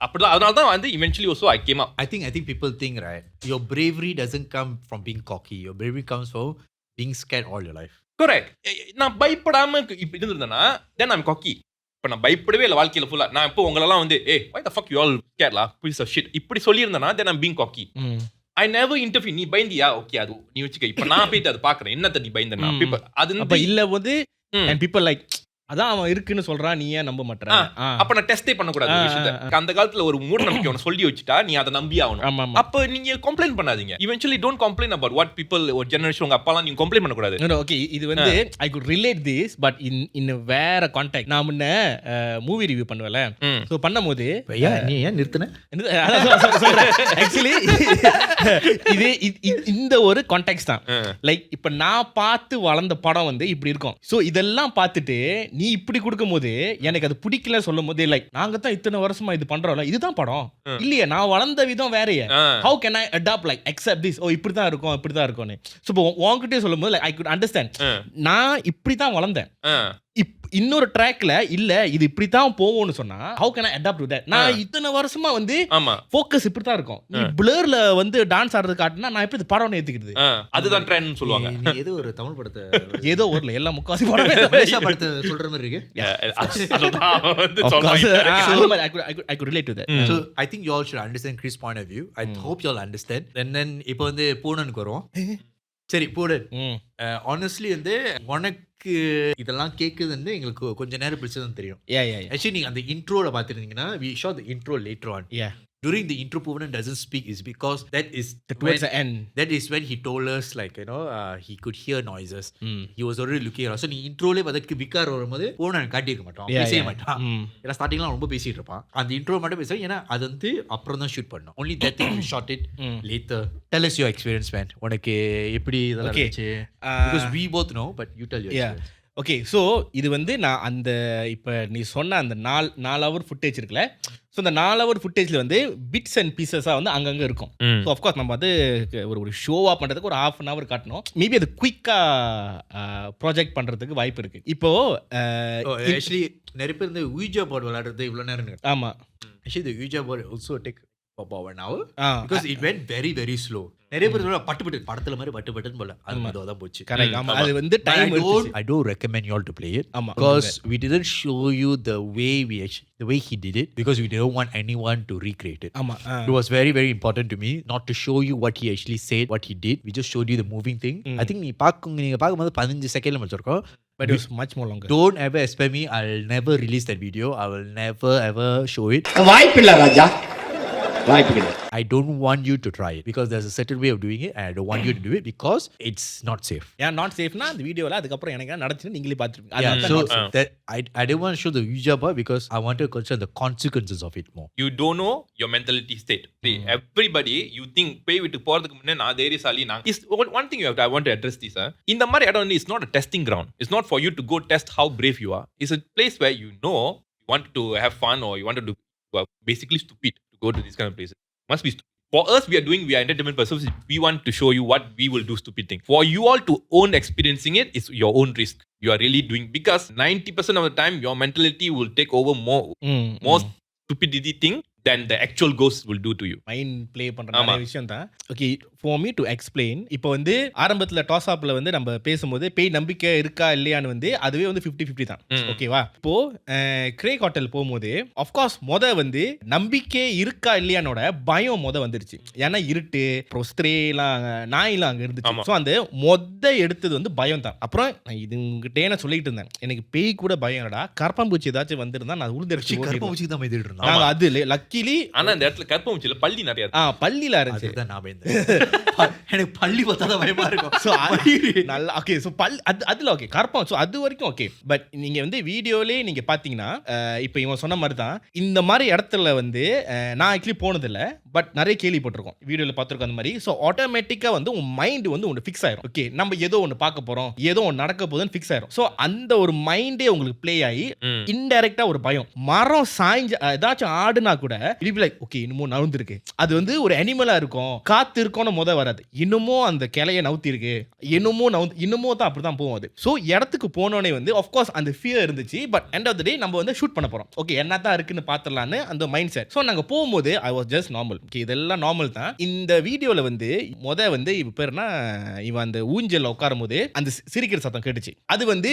அப்படிதான். அதனால தான் வந்து eventually also I came up. I think people think right, your bravery doesn't come from being cocky. Your bravery comes from being scared all your life. Correct. நான் பயப்படாம இப்ப இருந்திருந்தேன்னா then I'm cocky. இப்ப நான் பயப்படவே இல்லை வாழ்க்கையில ஃபுல்லா. நான் இப்போ உங்களெல்லாம் வந்து why the fuck you all scared la piece of shit இப்படி சொல்லியிருந்தேன்னா then I'm being cocky. I never intervene. நீ பயந்தியா ஓகே அது நீ வச்சுக்க. இப்ப நான் போயிட்டு அது பாக்குறேன் என்னத்த நீ பயந்தனா அது அப்ப இல்ல போது and people like அதான் அவன் இருக்குன்னு சொல்றான், நீ ஏன் நம்ப மாட்டற? அப்ப நான் டெஸ்டே பண்ண கூடாது விஷயத்தை. அந்த காலத்துல ஒரு மூட நம்பிக்கை உன சொல்லி வச்சுட்டா நீ அதை நம்பி ஆகணும். அப்ப நீங்க கம்ப்ளைண்ட் பண்ணாதீங்க. eventually don't complain about what people ஒரு ஜெனரேஷன் உங்க அப்பாலாம் நீங்க கம்ப்ளைண்ட் பண்ண கூடாது. ஓகே இது வந்து I could relate this but in வேற கான்டெக்ட். நான் முன்ன மூவி ரிவ்யூ பண்ணுவேல, சோ பண்ணும்போது நீ ஏன் நிறுத்துன? ஆக்சுவலி இது இந்த ஒரு கான்டெக்ட் தான். லைக் இப்ப நான் பார்த்து வளர்ந்த படம் வந்து இப்படி இருக்கும். சோ இதெல்லாம் பார்த்துட்டு நீ இப்படி கொடுக்கும்போது எனக்கு அது பிடிக்கல சொல்லும் போது லைக் நாங்க தான் இத்தனை வருஷமா இது பண்றோம்ல இதுதான் படம் இல்லையே, நான் வளர்ந்த விதம் வேறையே. How can I adapt like accept this? ஓ இப்படிதான் இருக்கும் இப்படிதான் இருக்கும்னு. ஸோ இப்போ உன்கிட்டே சொல்லும் போது லைக் ஐ குட் அண்டர்ஸ்டாண்ட். நான் இப்படி தான் வளர்ந்தேன். இன்னொரு ட்ராக்ல இல்ல இது இப்படி தான் போவோம்னு சொன்னா how can I adapt to that? நான் இத்தனை வருஷமா வந்து ஃபோக்கஸ் இப்படி தான் இருக்கும். நீ பிளர்ல வந்து டான்ஸ் ஆடுறது காட்டுனா நான் எப்படி படம் ஏத்துக்கிறது? அதுதான் ட்ரெண்ட் சொல்லுவாங்க. ஏதோ ஒரு தமிழ் படத்தை ஏதோ ஊர்ல எல்லாம் முக்காசி படமே மலேசியா படத்தை சொல்ற மாதிரி இருக்கு. I could relate to that. So I think you all should understand Chris' point of view. I hope you all understand. And then இப்போ வந்து பூனனுக்கு வருவோம். சரி பூனன், honestly வந்து உனக்கு இதெல்லாம் கேக்குதுன்னு எங்களுக்கு கொஞ்ச நேரம் பிடிச்சதுன்னு தெரியும். Actually நீங்க அந்த இன்ட்ரோல பாத்துருந்தீங்கன்னா we shot the intro later on. During the intro Poonan doesn't speak is because that is towards the end. That is when he told us like you know he could hear noises. He was already looking around. So நீ இன்ட்ரோல பதக்கு விக்கார் வரும்போது பூனன் காட்டியிருக்க மாட்டான், பேசவே மாட்டான். ஏன்னா ஸ்டார்டிங்ல ரொம்ப பேசிட்டு இருப்பான். அந்த இன்ட்ரோ மட்டும் பேசுவான். ஏன்னா அது வந்து அப்புறம் தான் ஷூட் பண்ணோம். Only that thing we shot it later. Tell us your experience man. உனக்கு எப்படி இதெல்லாம் இருந்துச்சு? Because we both know but you tell your experience. Okay so இது வந்து நான் அந்த இப்போ நீ சொன்ன அந்த 4 ஹவர் ஃபுட்டேஜ் இருக்குல்ல, ஸோ அந்த 4 ஹவர் ஃபுட்டேஜில் வந்து பிட்ஸ் அண்ட் பீசஸாக வந்து அங்கங்கே இருக்கும். ஸோ அஃப்கோர்ஸ் நம்ம வந்து ஒரு ஷோவாக பண்ணுறதுக்கு ஒரு ½ hour காட்டணும். மேபி அது குயிக்காக ப்ராஜெக்ட் பண்ணுறதுக்கு வாய்ப்பு இருக்குது. இப்போது ஆக்சுவலி நிறைய பேர் இந்த ஊஜா போர்டு விளையாடுறது இவ்வளோ நேரம். ஆமாம், actually the Ouija board also take for about an hour ah, because it went very very slow. நிறைய பேர் சொல்லுவாங்க, பட்டு படத்துல மாதிரி பட்டுன்னு போல அது மெதுவா தான் போச்சு. correct. ஆமா, அது வந்து But time I don't recommend you all to play it ஆமா. because we didn't show you the way the way he did it because we didn't want anyone to recreate it. ஆமா. It was very very important to me not to show you what he actually said, what he did. We just showed you the moving thing. I think நீங்க பாக்கும்போது 15 செகண்ட்ல முடிச்சிருக்கோம். But it was much more longer. Don't ever expect me. I'll never release that video. I will never ever show it. வாய்ப்பில்லை ராஜா, வாய்ப்பில்லை. I don't want you to try it because there's a certain way of doing it and I don't want you to do it because it's not safe. ஏன் not சேஃப்னா அந்த வீடியோல அதுக்கப்புறம் எனக்கு நடந்துச்சுன்னு நீங்களே பார்த்துருப்பீங்க. Yeah, அதான் so not safe. that I didn't want to show the Ouija board because I wanted to consider the consequences of it more. You don't know your mentality state. See, everybody, you think பேய் வீட்டுக்கு போறதுக்கு முன்னே நான் தைரியசாலி நான். Is one thing I want to address this. இந்த மாதிரி இடம் வந்து it's not a testing ground. It's not for you to go test how brave you are. It's a place where you know you want to have fun or you want to do you are basically stupid to go to these kind of places. Must be stupid. For us, we are entertainment persons. We want to show you what we will do stupid thing. For you all to own experiencing it is your own risk. You are really doing because 90% of the time your mentality will take over more stupidity thing than the actual ghost will do to you. Mind play பண்ற நிறைய விஷயம் தான். Okay, for me to explain, இப்போ வந்து ஆரம்பத்துல toss ஆப்ல வந்து நம்ம பேசும்போது பேய் நம்பிக்கை இருக்கா இல்லையான்னு வந்து அதுவே வந்து 50-50 தான். ஓகேவா? இப்போ கிரேக் ஹோட்டல் போகும்போது ஆஃப்கோர்ஸ் வந்து நம்பிக்கை இருக்கா இல்லையானோட பயம் வந்துருச்சு. ஏன்னா இருட்டு, அப்புறம் ஸ்த்ரேலாம் நாயெல்லாம் அங்க இருந்துச்சு. ஸோ அந்த எடுத்தது வந்து பயம் தான். அப்புறம் நான் இது உங்ககிட்டே நான் சொல்லிட்டு இருந்தேன், எனக்கு பேய் கூட பயம் இல்லடா, கரப்பாம்பூச்சி ஏதாச்சும் வந்திருந்தா நான் உளுந்தரிச்சு கருப்பாம்பூச்சி தான் மைதிட்டு இருந்தான். அது லக்கிலி. ஆனா இந்த இடத்துல கற்பமுச்சில பள்ளி நிறைய பள்ளியில இருந்துச்சு. அதுதான் நான் பயந்தேன். எனக்கு பள்ளி பார்த்தா பயமா இருக்கும். சோ நல்லா ஓகே. சோ அதுல ஓகே கற்பம். சோ அது வரைக்கும் ஓகே. பட் நீங்க வந்து வீடியோலயே நீங்க பாத்தீங்கன்னா இப்போ இவன் சொன்ன மாதிரி தான் இந்த மாதிரி இடத்துல வந்து நான் ஆக்சுவலி போனது இல்ல, பட் நிறைய கேள்விப்பட்டிருக்கோம், வீடியோல பார்த்திருக்கோம் அந்த மாதிரி. சோ ஆட்டோமேட்டிக்கா வந்து உன் மைண்ட் வந்து ஒன்று ஃபிக்ஸ் ஆயிரும். ஓகே, நம்ம ஏதோ ஒன்று பார்க்க போறோம், ஏதோ ஒன்று நடக்க போகுதுன்னு ஃபிக்ஸ் ஆயிரும். சோ அந்த ஒரு மைண்டே உங்களுக்கு ப்ளே ஆகி இன்டைரக்டா ஒரு பயம், மரம் சாய்ஞ்ச ஏதாச்சும் ஆடுனா கூட இட் பி லைக் ஓகே இன்னமும் நவுந்திருக்கு. அது வந்து ஒரு அனிமலா இருக்கும், காத்து இருக்கும்னு வராது, இன்னமும் அந்த கிளைய நவுத்தி இருக்கு, இன்னமும் தான் அப்படிதான் போகும் அது. சோ இடத்துக்கு போனோடனே வந்து ஆஃப்கோர்ஸ் அந்த ஃபியர் இருந்துச்சு. பட் எண்ட் ஆஃப் த டே நம்ம வந்து ஷூட் பண்ண போறோம். ஓகே என்ன தான் இருக்குன்னு பாத்திரலான்னு அந்த மைண்ட் செட். ஸோ நாங்க போகும்போது I was just normal. Okay இதெல்லாம் நார்மல் தான். இந்த வீடியோல வந்து வந்து இவ பேர்னா இவன் அந்த ஊஞ்சல் உட்காரும் போது அந்த சிரிக்கிற சத்தம் கேட்டுச்சு. அது வந்து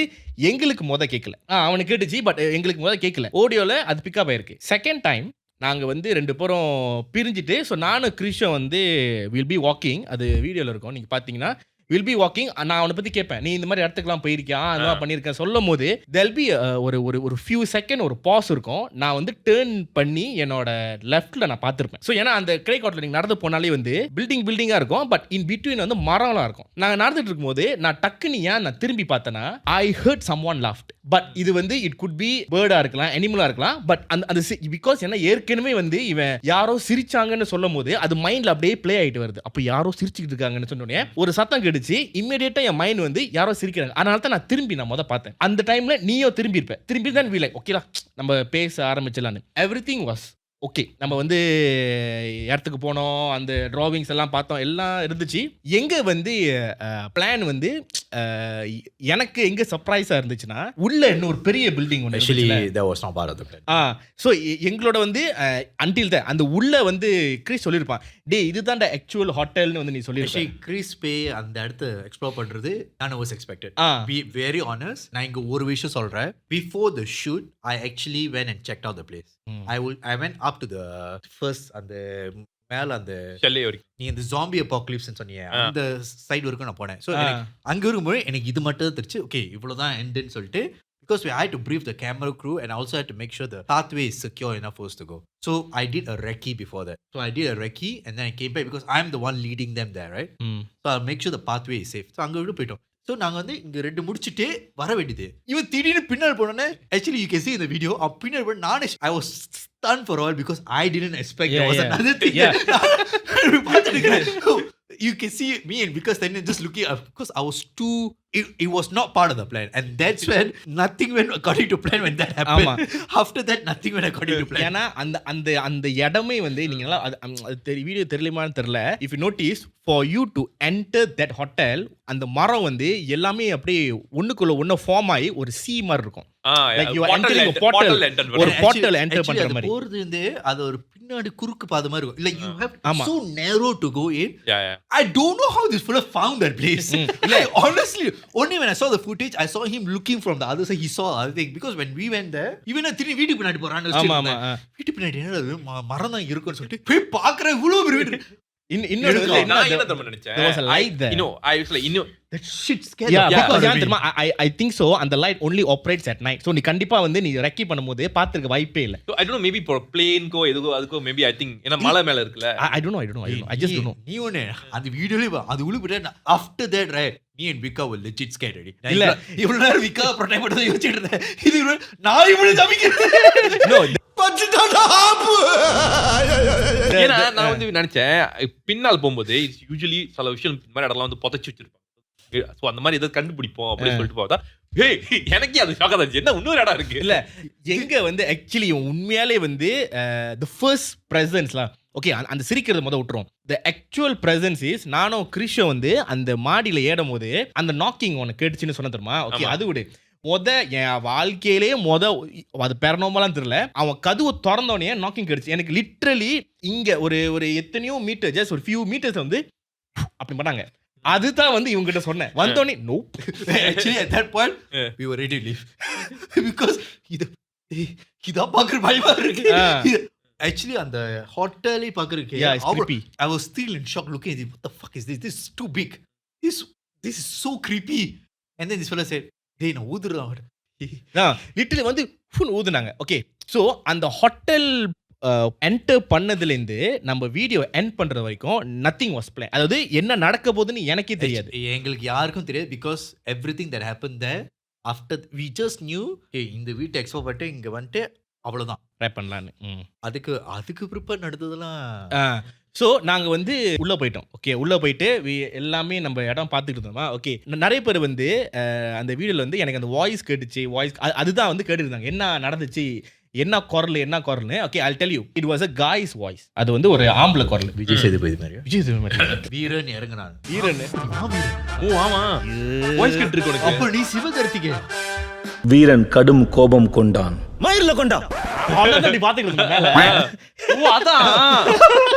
எங்களுக்கு கேட்கல, அவனுக்கு கேட்டுச்சு, பட் எங்களுக்கு கேட்கல. ஆடியோல அது பிக்கப் ஆயிருக்கு. செகண்ட் டைம் நாங்கள் வந்து 2 பேரும் பிரிஞ்சுட்டு, ஸோ நானும் கிறிஷும் வந்து வில் பி வாக்கிங், அது வீடியோவில் இருக்கும் நீங்கள் பார்த்தீங்கன்னா வில் பி வாக்கிங். நான் அவனை பற்றி கேட்பேன், நீ இந்த மாதிரி இடத்துக்குலாம் போயிருக்கியா, அதெல்லாம் பண்ணியிருக்கேன் சொல்லும் போது தெல் பி ஒரு ஃபியூ செகண்ட் ஒரு பாஸ் இருக்கும். நான் வந்து டேர்ன் பண்ணி என்னோட லெஃப்ட்ல நான் பார்த்துருப்பேன். ஸோ ஏன்னா அந்த கிரேக் ஹோட்டல் நீங்கள் நடந்து போனாலே வந்து பில்டிங்காக இருக்கும், பட் இன் பிட்வீன் வந்து மரம்லாம் இருக்கும். நாங்கள் நடந்துட்டு இருக்கும்போது நான் டக்குன்னு நான் திரும்பி பார்த்தேன்னா I heard someone laughed. But இது வந்து இட் குட் பி பேர்டா இருக்கலாம், அனிமலா இருக்கலாம். பட் அந்த பிகாஸ் என்ன ஏற்கனவே வந்து இவன் யாரோ சிரிச்சாங்கன்னு சொல்லும் போது அது மைண்ட்ல அப்படியே பிளே ஆயிட்டு வருது. அப்போ யாரோ சிரிச்சுக்கிட்டு இருக்காங்கன்னு சொன்னோடனே ஒரு சத்தம் கேட்டுச்சு. இமிடியேட்டா என் மைண்ட் வந்து யாரோ சிரிக்கிறாங்க. அதனால தான் நான் திரும்பி பார்த்தேன். அந்த டைம்ல நீயோ திரும்பி தான் வி லைக் ஓகேடா நம்ம பேச ஆரம்பிச்சலான்னு. Everything was okay. நம்ம வந்து இடத்துக்கு போனோம், அந்த டிராவிங்ஸ் எல்லாம் பார்த்தோம், எல்லாம் இருந்துச்சு. எங்க வந்து பிளான் வந்து எனக்கு எங்க சர்ப்ரைஸா இருந்துச்சுன்னா உள்ள இன்னொரு பெரிய பில்டிங் ஒன்று. Actually that was not part of the plan. So எங்களோட வந்து அன்டில் தான் அந்த உள்ள வந்து கிறிஸ் சொல்லியிருப்பான், டே இதுதான் ஆக்சுவல் ஹோட்டல்னு வந்து நீ சொல்லியிருப்பேன். கிறிஸ் பே அந்த இடத்த எக்ஸ்ப்ளோர் பண்றது நான் was expected. Be very honest, நான் இங்க ஒரு விஷயம் சொல்றேன். Before the shoot I actually went and checked out the place. I went up to the first அந்த மேல அந்த செல்லை வரைக்கும் நீ இந்த ஜாம்பி அபாக்கலிப்ஸ்னு சொன்னீங்க அந்த சைடு வரைக்கும் நான் போனேன். ஸோ அங்க இருக்கும்போது எனக்கு இது மட்டும் தான் தெரிச்சு. ஓகே இவ்வளவுதான் எண்டுன்னு சொல்லிட்டு because we had to brief the camera crew and also had to make sure the pathway is secure enough for us to go. So I did a recce before that. So I did a recce and then I came back because I'm the one leading them there, right? So I'll make sure the pathway is safe. So அங்க விட்டு போயிட்டோம். So நாங்கள் வந்து இங்கே 2 முடிச்சுட்டு வர வேண்டியது. இவன் திடீர்னு பின்னால் போனோன்னே actually you can see in the video பின்னால் போன நானே I was stunned for a while because I didn't expect there was another thing. பார்த்துட்டு you can see me and because then just looking up because I was too it was not part of the plan and that's when nothing went according to plan when that happened. After that nothing went according to plan. ஏன்னா அந்த இடமே வந்து நீங்க video தெரியலமான்னு தெரியல. if you notice for you to enter that hotel அந்த மரம் வந்து எல்லாமே அப்படியே ஒண்ணுக்குள்ள ஒண்ணு ஃபார்ம் ஆகி ஒரு சி மாதிரி இருக்கும். Like you are entering a portal. ஒரு portal enter பண்ற மாதிரி. போறது வந்து அது ஒரு பின்னாடி குறுக்கு பாதை மாதிரி இருக்கும். Like you have ஆமா. so narrow to go in. Yeah. I don't know how this fella found that place. Like honestly, only when I saw the footage, I saw him looking from the other side. He saw other thing because when we went there, even திரும்பி வீட்டுக்கு பின்னாடி போறான்னு ஆமா. வீட்டு பின்னாடி என்னது மரம் தான் இருக்குன்னு சொல்லிட்டு போய் பாக்குறேன் இவ்வளவு பெரிய வீடு. இன்னொரு வந்து நான் என்ன தெரியுமா நினைச்சேன்? there was a light there. I was like, That shit scared Yeah, the fuck because out of ஏன் me. தெரியுமா I think so அந்த light only operates at night. So நீ கண்டிப்பா வந்து நீ ரெக்கி பண்ணும்போது பாத்துக்க வாய்ப்பே இல்ல. I don't know, maybe for plane கோ எதுக்கோ அதுக்கோ maybe I think ஏன்னா மலை மேல இருக்குல்ல. I don't know. I just don't know. நீ ஒண்ணு அந்த வீடியோல அது உள்ள போயிட்டு after that right me and Vika were legit scared already. இல்ல இவ்வளவு நேரம் Vika ப்ரொடெக்ட் பண்ணத யோசிச்சிட்டு இருந்தேன். இது நான் இப்படி தப்பிக்கிறேன். no ஏன்னா நான் வந்து நினைச்சேன் பின்னால் போகும்போது யூசுவலி சில விஷயம் இந்த மாதிரி இடம்லாம் வந்து புதைச்சு வச்சிருப்பாங்க. சோ அந்த மாதிரி ஏதாவது கண்டுபிடிப்போம் அப்படின்னு சொல்லிட்டு பார்த்தா எனக்கே அது ஷாக்கா இருந்துச்சு. என்ன இன்னொரு இடம் இருக்கு இல்ல எங்க வந்து ஆக்சுவலி உண்மையாலே வந்து the first presence-லாம் ஓகே அந்த சிரிக்கிறது முத விட்டுரும். the actual presence is நானும் கிறிஷோ வந்து அந்த மாடியில ஏடும் போது அந்த நாக்கிங் உனக்கு கேட்டுச்சுன்னு சொன்ன தெரியுமா? ஓகே அது விடு. என் வாழ்க்கையிலே அது பேரனார்மலான்னு தெரியல, அவன் கதவை திறந்தோடனே நாக்கிங் கேட்டுச்சு. எனக்கு லிட்ரலி இங்க ஒரு எத்தனையோ மீட்டர் ஜஸ்ட் ஒரு ஃபியூ மீட்டர்ஸ் வந்து அப்படி பண்ணாங்க. அதுதான் வந்து இவங்க கிட்ட சொன்னேன். வந்தோடனே no Actually at that point we were ready to leave because இதா பாக்குற பயமா இருக்கு. Actually அந்த ஹோட்டலே பாக்குறதுக்கு Yeah, it's creepy. I was still in shock looking at it. What the fuck is this? This is too big. This is so creepy. And then this fella said, "Hey, நான் ஊதுறேன்." Literally வந்து ஊதுனாங்க. Okay so அந்த hotel enter பண்ணதுலேருந்து நம்ம video end பண்ற வரைக்கும் nothing was plan. அதாவது என்ன நடக்க போகுதுன்னு எனக்கே தெரியாது. எங்களுக்கு யாருக்கும் தெரியாது because everything that happened there after we just knew இந்த வீட்டு எக்ஸ்போ பட்டு இங்க வந்துட்டு அவ்வளவுதான் ட்ரை பண்ணலான்னு. அதுக்கு ப்ரிப்பேர் நடந்ததெல்லாம் ஸோ நாங்கள் வந்து உள்ளே போயிட்டோம். ஓகே உள்ளே போயிட்டு எல்லாமே நம்ம இடம் பார்த்துட்டு இருந்தோமா. ஓகே நிறைய பேர் வந்து அந்த வீடியோவில் வந்து எனக்கு அந்த வாய்ஸ் கேட்டுச்சு. அதுதான் வந்து கேட்டுருந்தாங்க என்ன நடந்துச்சு, என்ன குரல்னு. Okay I'll tell you, it was a guy's voice. அது வந்து ஒரு ஆம்பளை குரல். விஜய் சேதுபதி மாதிரி வீரன் இறங்குனான். வீரன் ஓ ஆமா வாய்ஸ் கேட்டு இருக்கு உனக்கு. அப்ப நீ சிவகார்த்திகே. வீரன் கடும் கோபம் கொண்டான். மயிரில் கொண்டான். அவ்வளோதான் நீ பார்த்துக்கிட்டு மேல. ஓ அதான்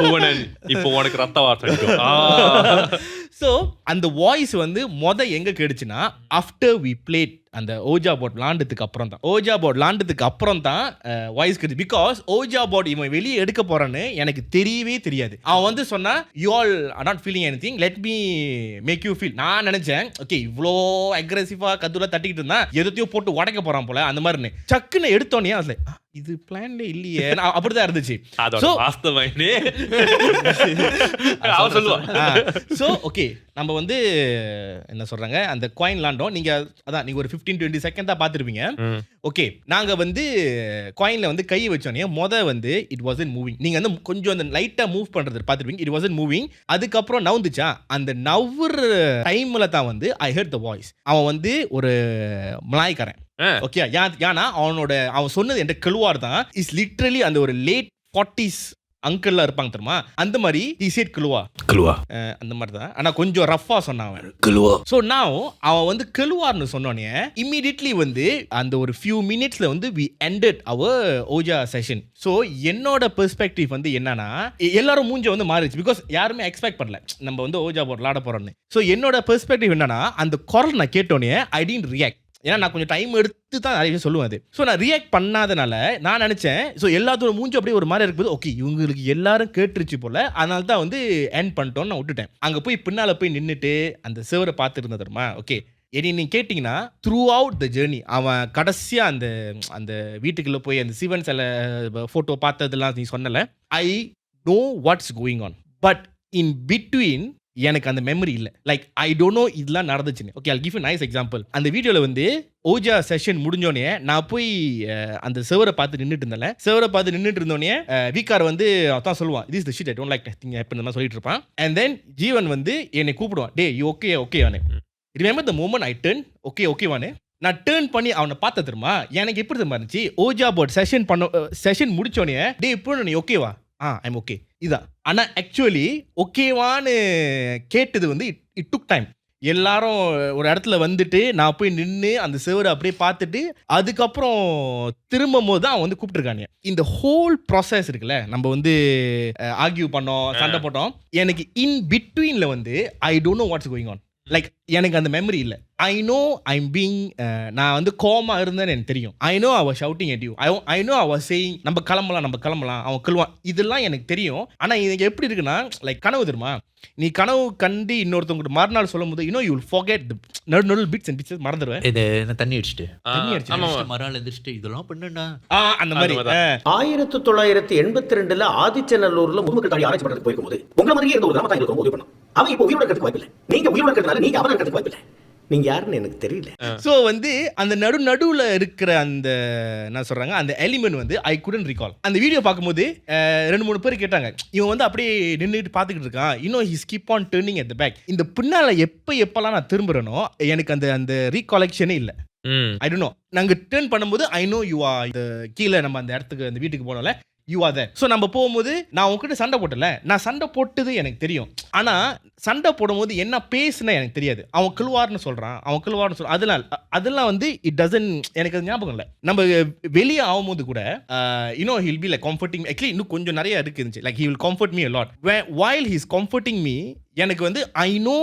புவனன் இப்போ உனக்கு ரத்த வார்த்தை. ஸோ அந்த வாய்ஸ் வந்து எங்க கேடுச்சுன்னா ஆஃப்டர் வி பிளேட் அந்த ஓஜா போர்ட் விளாண்டதுக்கு அப்புறம் தான் வாய்ஸ் கேடுச்சு. பிகாஸ் ஓஜா போர்ட் இவன் வெளியே எடுக்க போறான்னு எனக்கு தெரியவே தெரியாது. அவன் வந்து சொன்னா you all are not feeling anything, let me make you feel. நான் நினைச்சேன் ஓகே இவ்வளோ அக்ரெசிவா கதுல தட்டிக்கிட்டு இருந்தா எதையோ போட்டு உடைக்க போறான் போல அந்த மாதிரி. சக்குன்னு எடுத்தோன்னே அதுல இது பிளான்ல இல்லையே அப்படிதான் இருந்துச்சு. ஸோ ஓகே நம்ம வந்து என்ன சொல்றாங்க அந்த காயின் லாண்டோம். நீங்க ஒரு 15-20 செகண்ட் தான் பார்த்துருப்பீங்க. ஓகே நாங்க வந்து காயின்ல வந்து கை வச்சோன்னே வந்து இட் வாசன்ட் மூவிங். நீங்க வந்து கொஞ்சம் அந்த லைட்டா மூவ் பண்றது பார்த்துருப்பீங்க. It wasn't moving. அதுக்கப்புறம் நவுந்துச்சா அந்த நவுற டைம்ல தான் வந்து ஐ ஹெர்ட் த வாய்ஸ். அவன் வந்து ஒரு மலாய்க்காரன். ஓகே ஏன்னா அவன் சொன்னது என்ற கிழுவார் தான் இஸ் லிட்ரலி அந்த ஒரு லேட் 40s அங்கிள்லாம் இருப்பாங்க தெரியுமா அந்த மாதிரி he said கிழுவா அந்த மாதிரி தான். ஆனா கொஞ்சம் ரஃபா சொன்னான் கிழுவா. ஸோ நான் அவன் வந்து கிழுவார்னு சொன்னோன்னே இம்மீடியட்லி வந்து அந்த ஒரு ஃபியூ மினிட்ஸ்ல வந்து we ended our ouija session. So என்னோட பெர்ஸ்பெக்டிவ் வந்து என்னன்னா எல்லாரும் மூஞ்ச வந்து மாறிடுச்சு. பிகாஸ் யாருமே எக்ஸ்பெக்ட் பண்ணல நம்ம வந்து ஓஜா போர்ட் விளாட போறோம்னு. ஸோ என்னோட பெர்ஸ்பெக்டிவ் என்னன்னா அந்த குரல் நான் கேட்டோன்னே ஐ டிடன்ட் ரியாக்ட். ஏன்னா நான் கொஞ்சம் டைம் எடுத்து தான் நிறைய விஷயம் சொல்லுவேன் அது. ஸோ நான் ரியாக்ட் பண்ணாதனால நான் நினச்சேன் ஸோ எல்லாத்தோட மூஞ்சி அப்படியே ஒரு மாதிரி இருக்கும்போது ஓகே இவங்களுக்கு எல்லாரும் கேட்டுருச்சு போல, அதனால தான் வந்து எண்ட் பண்ணிட்டோன்னு நான் விட்டுட்டேன். அங்கே போய் பின்னால் போய் நின்றுட்டு அந்த சேவரை பார்த்துட்டு தெரியுமா. ஓகே நீ கேட்டிங்கன்னா த்ரூ அவுட் த ஜேர்னி அவன் கடைசியாக அந்த வீட்டுக்குள்ளே போய் அந்த சிவன் சில ஃபோட்டோ பார்த்ததெல்லாம் நீ சொன்னல I know what's going on. But in between எனக்கு அந்த மெமரி இல்லை. லைக் ஐ டோன்ட் நோ இதெல்லாம் நடந்துச்சுன்னு. Okay I'll give you nice example. அந்த வீடியோவில் வந்து ஓஜா செஷன் முடிஞ்சோடனே நான் போய் அந்த சேவரை பார்த்து நின்றுட்டு இருந்தோடனே வீக்கார் வந்து அதான் சொல்லுவான் this the shit I don't like thing எப்போ இந்த மாதிரி சொல்லிட்டு இருப்பான். அண்ட் தென் ஜீவன் வந்து என்னை கூப்பிடுவான் டே யூ ஓகே வானே. Remember the moment I turn okay வானே. நான் டேர்ன் பண்ணி அவனை பார்த்த தெரியுமா எனக்கு எப்படி தெரியுமா இருந்துச்சு. ஓஜா போர்ட் செஷன் முடிச்சோடனே டே இப்போ நீ ஓகேவா ஐம் ஓகே இதான். ஆனால் ஆக்சுவலி ஓகேவான்னு கேட்டது வந்து இட் டுக் டைம். எல்லாரும் ஒரு இடத்துல வந்துட்டு நான் போய் நின்று அந்த செவரை அப்படியே பார்த்துட்டு அதுக்கப்புறம் திரும்பும் போது தான் அவன் வந்து கூப்பிட்டுருக்காங்க. இந்த ஹோல் ப்ராசஸ் இருக்குல்ல, நம்ம வந்து ஆர்கியூ பண்ணோம், சண்டை போட்டோம், எனக்கு இன் பிட்வீன்ல வந்து ஐ don't know what's going on. Like எனக்கு அந்த மெமரி இல்லை. ஐ நோ ஐம் பீங், நான் வந்து கோமா இருந்தேன்னு எனக்கு தெரியும். I know I was shouting at you. I know I was saying நம்ம கிளம்பலாம் அவன் கிளம்புவான், இதெல்லாம் எனக்கு தெரியும். ஆனால் இது எப்படி இருக்குன்னா, லைக் கனவு தெரியுமா, நீ கனவு கண்டு இன்னொருத்தவங்க மறுநாள் சொல்லும் போது யூ வில் ஃபர்கெட் நடு பிட்ஸ் அண்ட் பிட்ஸ் மறந்துடுவேன். இது தண்ணி அடிச்சுட்டு ஆமா. மறுநாள் எந்திரிச்சிட்டு இதெல்லாம் பண்ணுடா அந்த மாதிரி. 1982 ஆதிச்சநல்லூர்ல முதுமக்கள் தாண்டி ஆராய்ச்சி பண்றதுக்கு போயிருக்கும்போது உங்களை மாதிரியே இருந்த ஒரு கிராமத்தை எங்களுக்கு உதவி பண்ணோம். அவன் இப்போ உயிரோட இருக்கிறதுக்கு வாய்ப்பில்லை. நீங்க உயிரோட இருக்கிறதுனால நீங்க அவன் இருக்கிறதுக்கு வாய்ப்பில்லை. நீங்க யாருன்னு எனக்கு தெரியல. ஸோ வந்து அந்த நடுவில் இருக்கிற அந்த என்ன சொல்றாங்க அந்த எலிமெண்ட் வந்து ஐ குடன்ட் ரிகால். அந்த வீடியோ பார்க்கும்போது 2-3 பேர் கேட்டாங்க, இவன் வந்து அப்படியே நின்றுட்டு பார்த்துக்கிட்டு இருக்கான், இன்னும் he skip on turning at the back. இந்த பின்னால எப்பெல்லாம் நான் திரும்புறேனோ எனக்கு அந்த ரீகாலெக்ஷனே இல்லை. I don't know. நாங்கள் டேர்ன் பண்ணும்போது ஐ நோ யூ ஆர் இந்த கீழே நம்ம அந்த இடத்துக்கு அந்த வீட்டுக்கு போனோம்ல, யூ ஆர் தேர். ஸோ நம்ம போகும்போது நான் உங்ககிட்ட சண்டை போட்டல, நான் சண்டை போட்டது எனக்கு தெரியும். ஆனால் சண்டை போடும்போது என்ன பேசுனா எனக்கு தெரியாது. அவன் கிழுவார்னு சொல்கிறான், அதெல்லாம் வந்து இட் டசன், எனக்கு அது ஞாபகம் இல்லை. நம்ம வெளியே ஆகும்போது கூட you know he'll be like comforting. Actually இன்னும் கொஞ்சம் நிறைய இருந்துச்சு. Like he will comfort me a lot. while he is comforting me, எனக்கு வந்து I know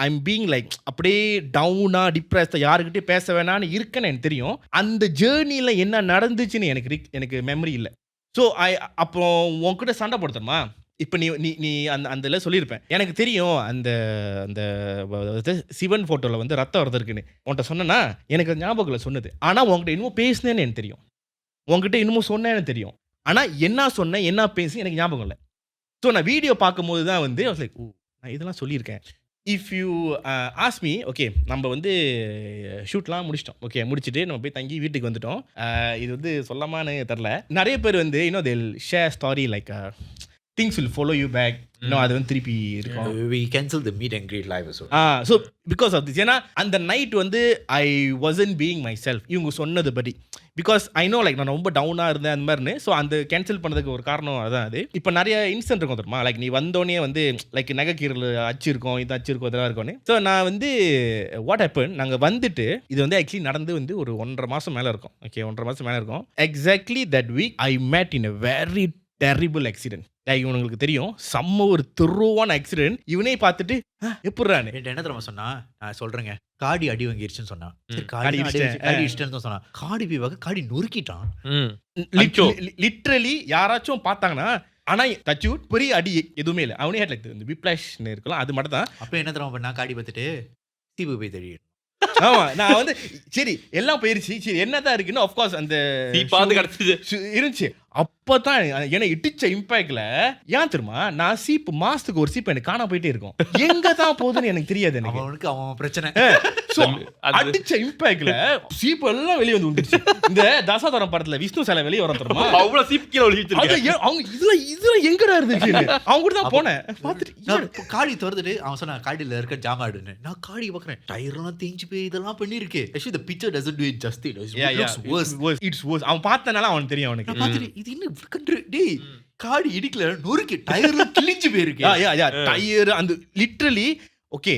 I'm being like அப்படியே டவுனா டிப்ரெஸ்டாக யாருக்கிட்டே பேச வேணான்னு இருக்கேன்னு எனக்கு தெரியும். அந்த ஜேர்னியில் என்ன நடந்துச்சுன்னு எனக்கு மெமரி இல்லை. ஸோ அப்புறம் உன்கிட்ட சண்டை போடுத்தமா, இப்போ நீ அந்த சொல்லியிருப்பேன், எனக்கு தெரியும் அந்த அந்த சிவன் ஃபோட்டோவில் வந்து ரத்தம் வருது இருக்குன்னு உன்கிட்ட சொன்னேன்னா எனக்கு அது ஞாபகத்தில் சொன்னது. ஆனால் உன்கிட்ட இன்னமும் பேசினேன்னு எனக்கு தெரியும், உன்கிட்ட இன்னமும் சொன்னேன்னு தெரியும். ஆனால் என்ன சொன்னேன் என்ன பேசி எனக்கு ஞாபகம் இல்லை. ஸோ நான் வீடியோ பார்க்கும்போது தான் வந்து லைக் நான் இதெல்லாம் சொல்லியிருக்கேன். If you ask me, okay நம்ம வந்து ஷூட்லாம் முடிச்சிட்டோம், ஓகே முடிச்சுட்டு நம்ம போய் தங்கி வீட்டுக்கு வந்துட்டோம். இது வந்து சொல்லாமான்னு தெரில. நிறைய பேர் வந்து இன்னும் they'll share story like things will follow you back. இன்னும் அது வந்து திருப்பி இருக்கும். we cancel the meet and greet live also. So because of this, ஏன்னா அந்த நைட் வந்து ஐ wasn't being myself. இவங்க சொன்னது படி பிகாஸ் ஐ நோ லைக் நான் ரொம்ப டவுனாக இருந்தேன் அந்த மாதிரின்னு. ஸோ அந்த கேன்சல் பண்ணதுக்கு ஒரு காரணம் அதான். அது இப்போ நிறைய இன்சிடென்ட் இருக்கும் தெரியுமா, லைக் நீ வந்தோடனே வந்து லைக் நகைக்கீரல் அச்சிருக்கோம், இது அச்சிருக்கோம், இதெல்லாம் இருக்கும்னு. ஸோ நான் வந்து வாட் ஹேப்பன், நாங்கள் வந்துட்டு இது வந்து ஆக்சுவலி நடந்து வந்து ஒரு 1.5 மாதம் மேலே இருக்கும். ஓகே 1.5 மாதம் மேலே இருக்கும். Exactly that week I met in a very terrible accident. இவனுங்களுக்கு தெரியும் செம்ம ஒரு தெருவான ஆக்சிடென்ட். இவனே பார்த்துட்டு எப்படிறானு என்ன தெரியுமா சொன்னா, நான் சொல்றேங்க, காடி அடி வாங்கிருச்சுன்னு சொன்னா, காடி அடிச்சிட்டேன்னு சொன்னா, காடி போய் காடி நொறுக்கிட்டான். லிட்ரலி யாராச்சும் பார்த்தாங்கன்னா, ஆனா தச்சு பெரிய அடி எதுவுமே இல்லை. அவனே ஹேட் லைக் இந்த விப்ளாஷ்னு இருக்கலாம், அது மட்டும் தான். அப்ப என்ன தெரியுமா பண்ணா, காடி பார்த்துட்டு தீபு போய் தெரியும். ஆமா நான் வந்து சரி எல்லாம் போயிருச்சு, சரி என்னதான் இருக்குன்னு ஆஃப்கோர்ஸ் அந்த இருந்துச்சு. அப்பதான் எனக்கு இடிச்ச இம்பாக்ட்ல ஏன் தெரியுமா, நான் சீப்பு மாசத்துக்கு ஒரு சீப்பு எனக்கு காணா போயிட்டே இருக்கும், எங்க தான் போகுதுன்னு எனக்கு தெரியாது. எனக்கு அவனுக்கு அவன் பிரச்சனை. அடிச்ச இம்பாக்ட்ல சீப்பு எல்லாம் வெளியே வந்து வந்துருச்சு. இந்த தசாவதாரம் படத்துல விஷ்ணு சிலை வெளியே வர தெரியுமா, அவ்வளவு சீப் கீழே ஒளிச்சிருக்காங்க. அவங்க இதுல எங்கடா இருந்துச்சு, அவங்க கூட தான் போனேன். பார்த்துட்டு காடி திறந்துட்டு அவன் சொன்னா காடியில இருக்க ஜாமாடுன்னு. நான் காடி பாக்குறேன், டயர்லாம் தேஞ்சு போய் இதெல்லாம் பண்ணிருக்கு. Actually the picture doesn't do it justice. It's worse. அவன் பார்த்தனால அவனுக்கு தெரியும். அவனுக்கு பார்த்துட்டு இது என்ன டேய் காடி இடிக்கல நொறுக்கி டயர்ல கிழிஞ்சு போயிருக்கு. டயர் அந்த லிட்டரலி ஓகே.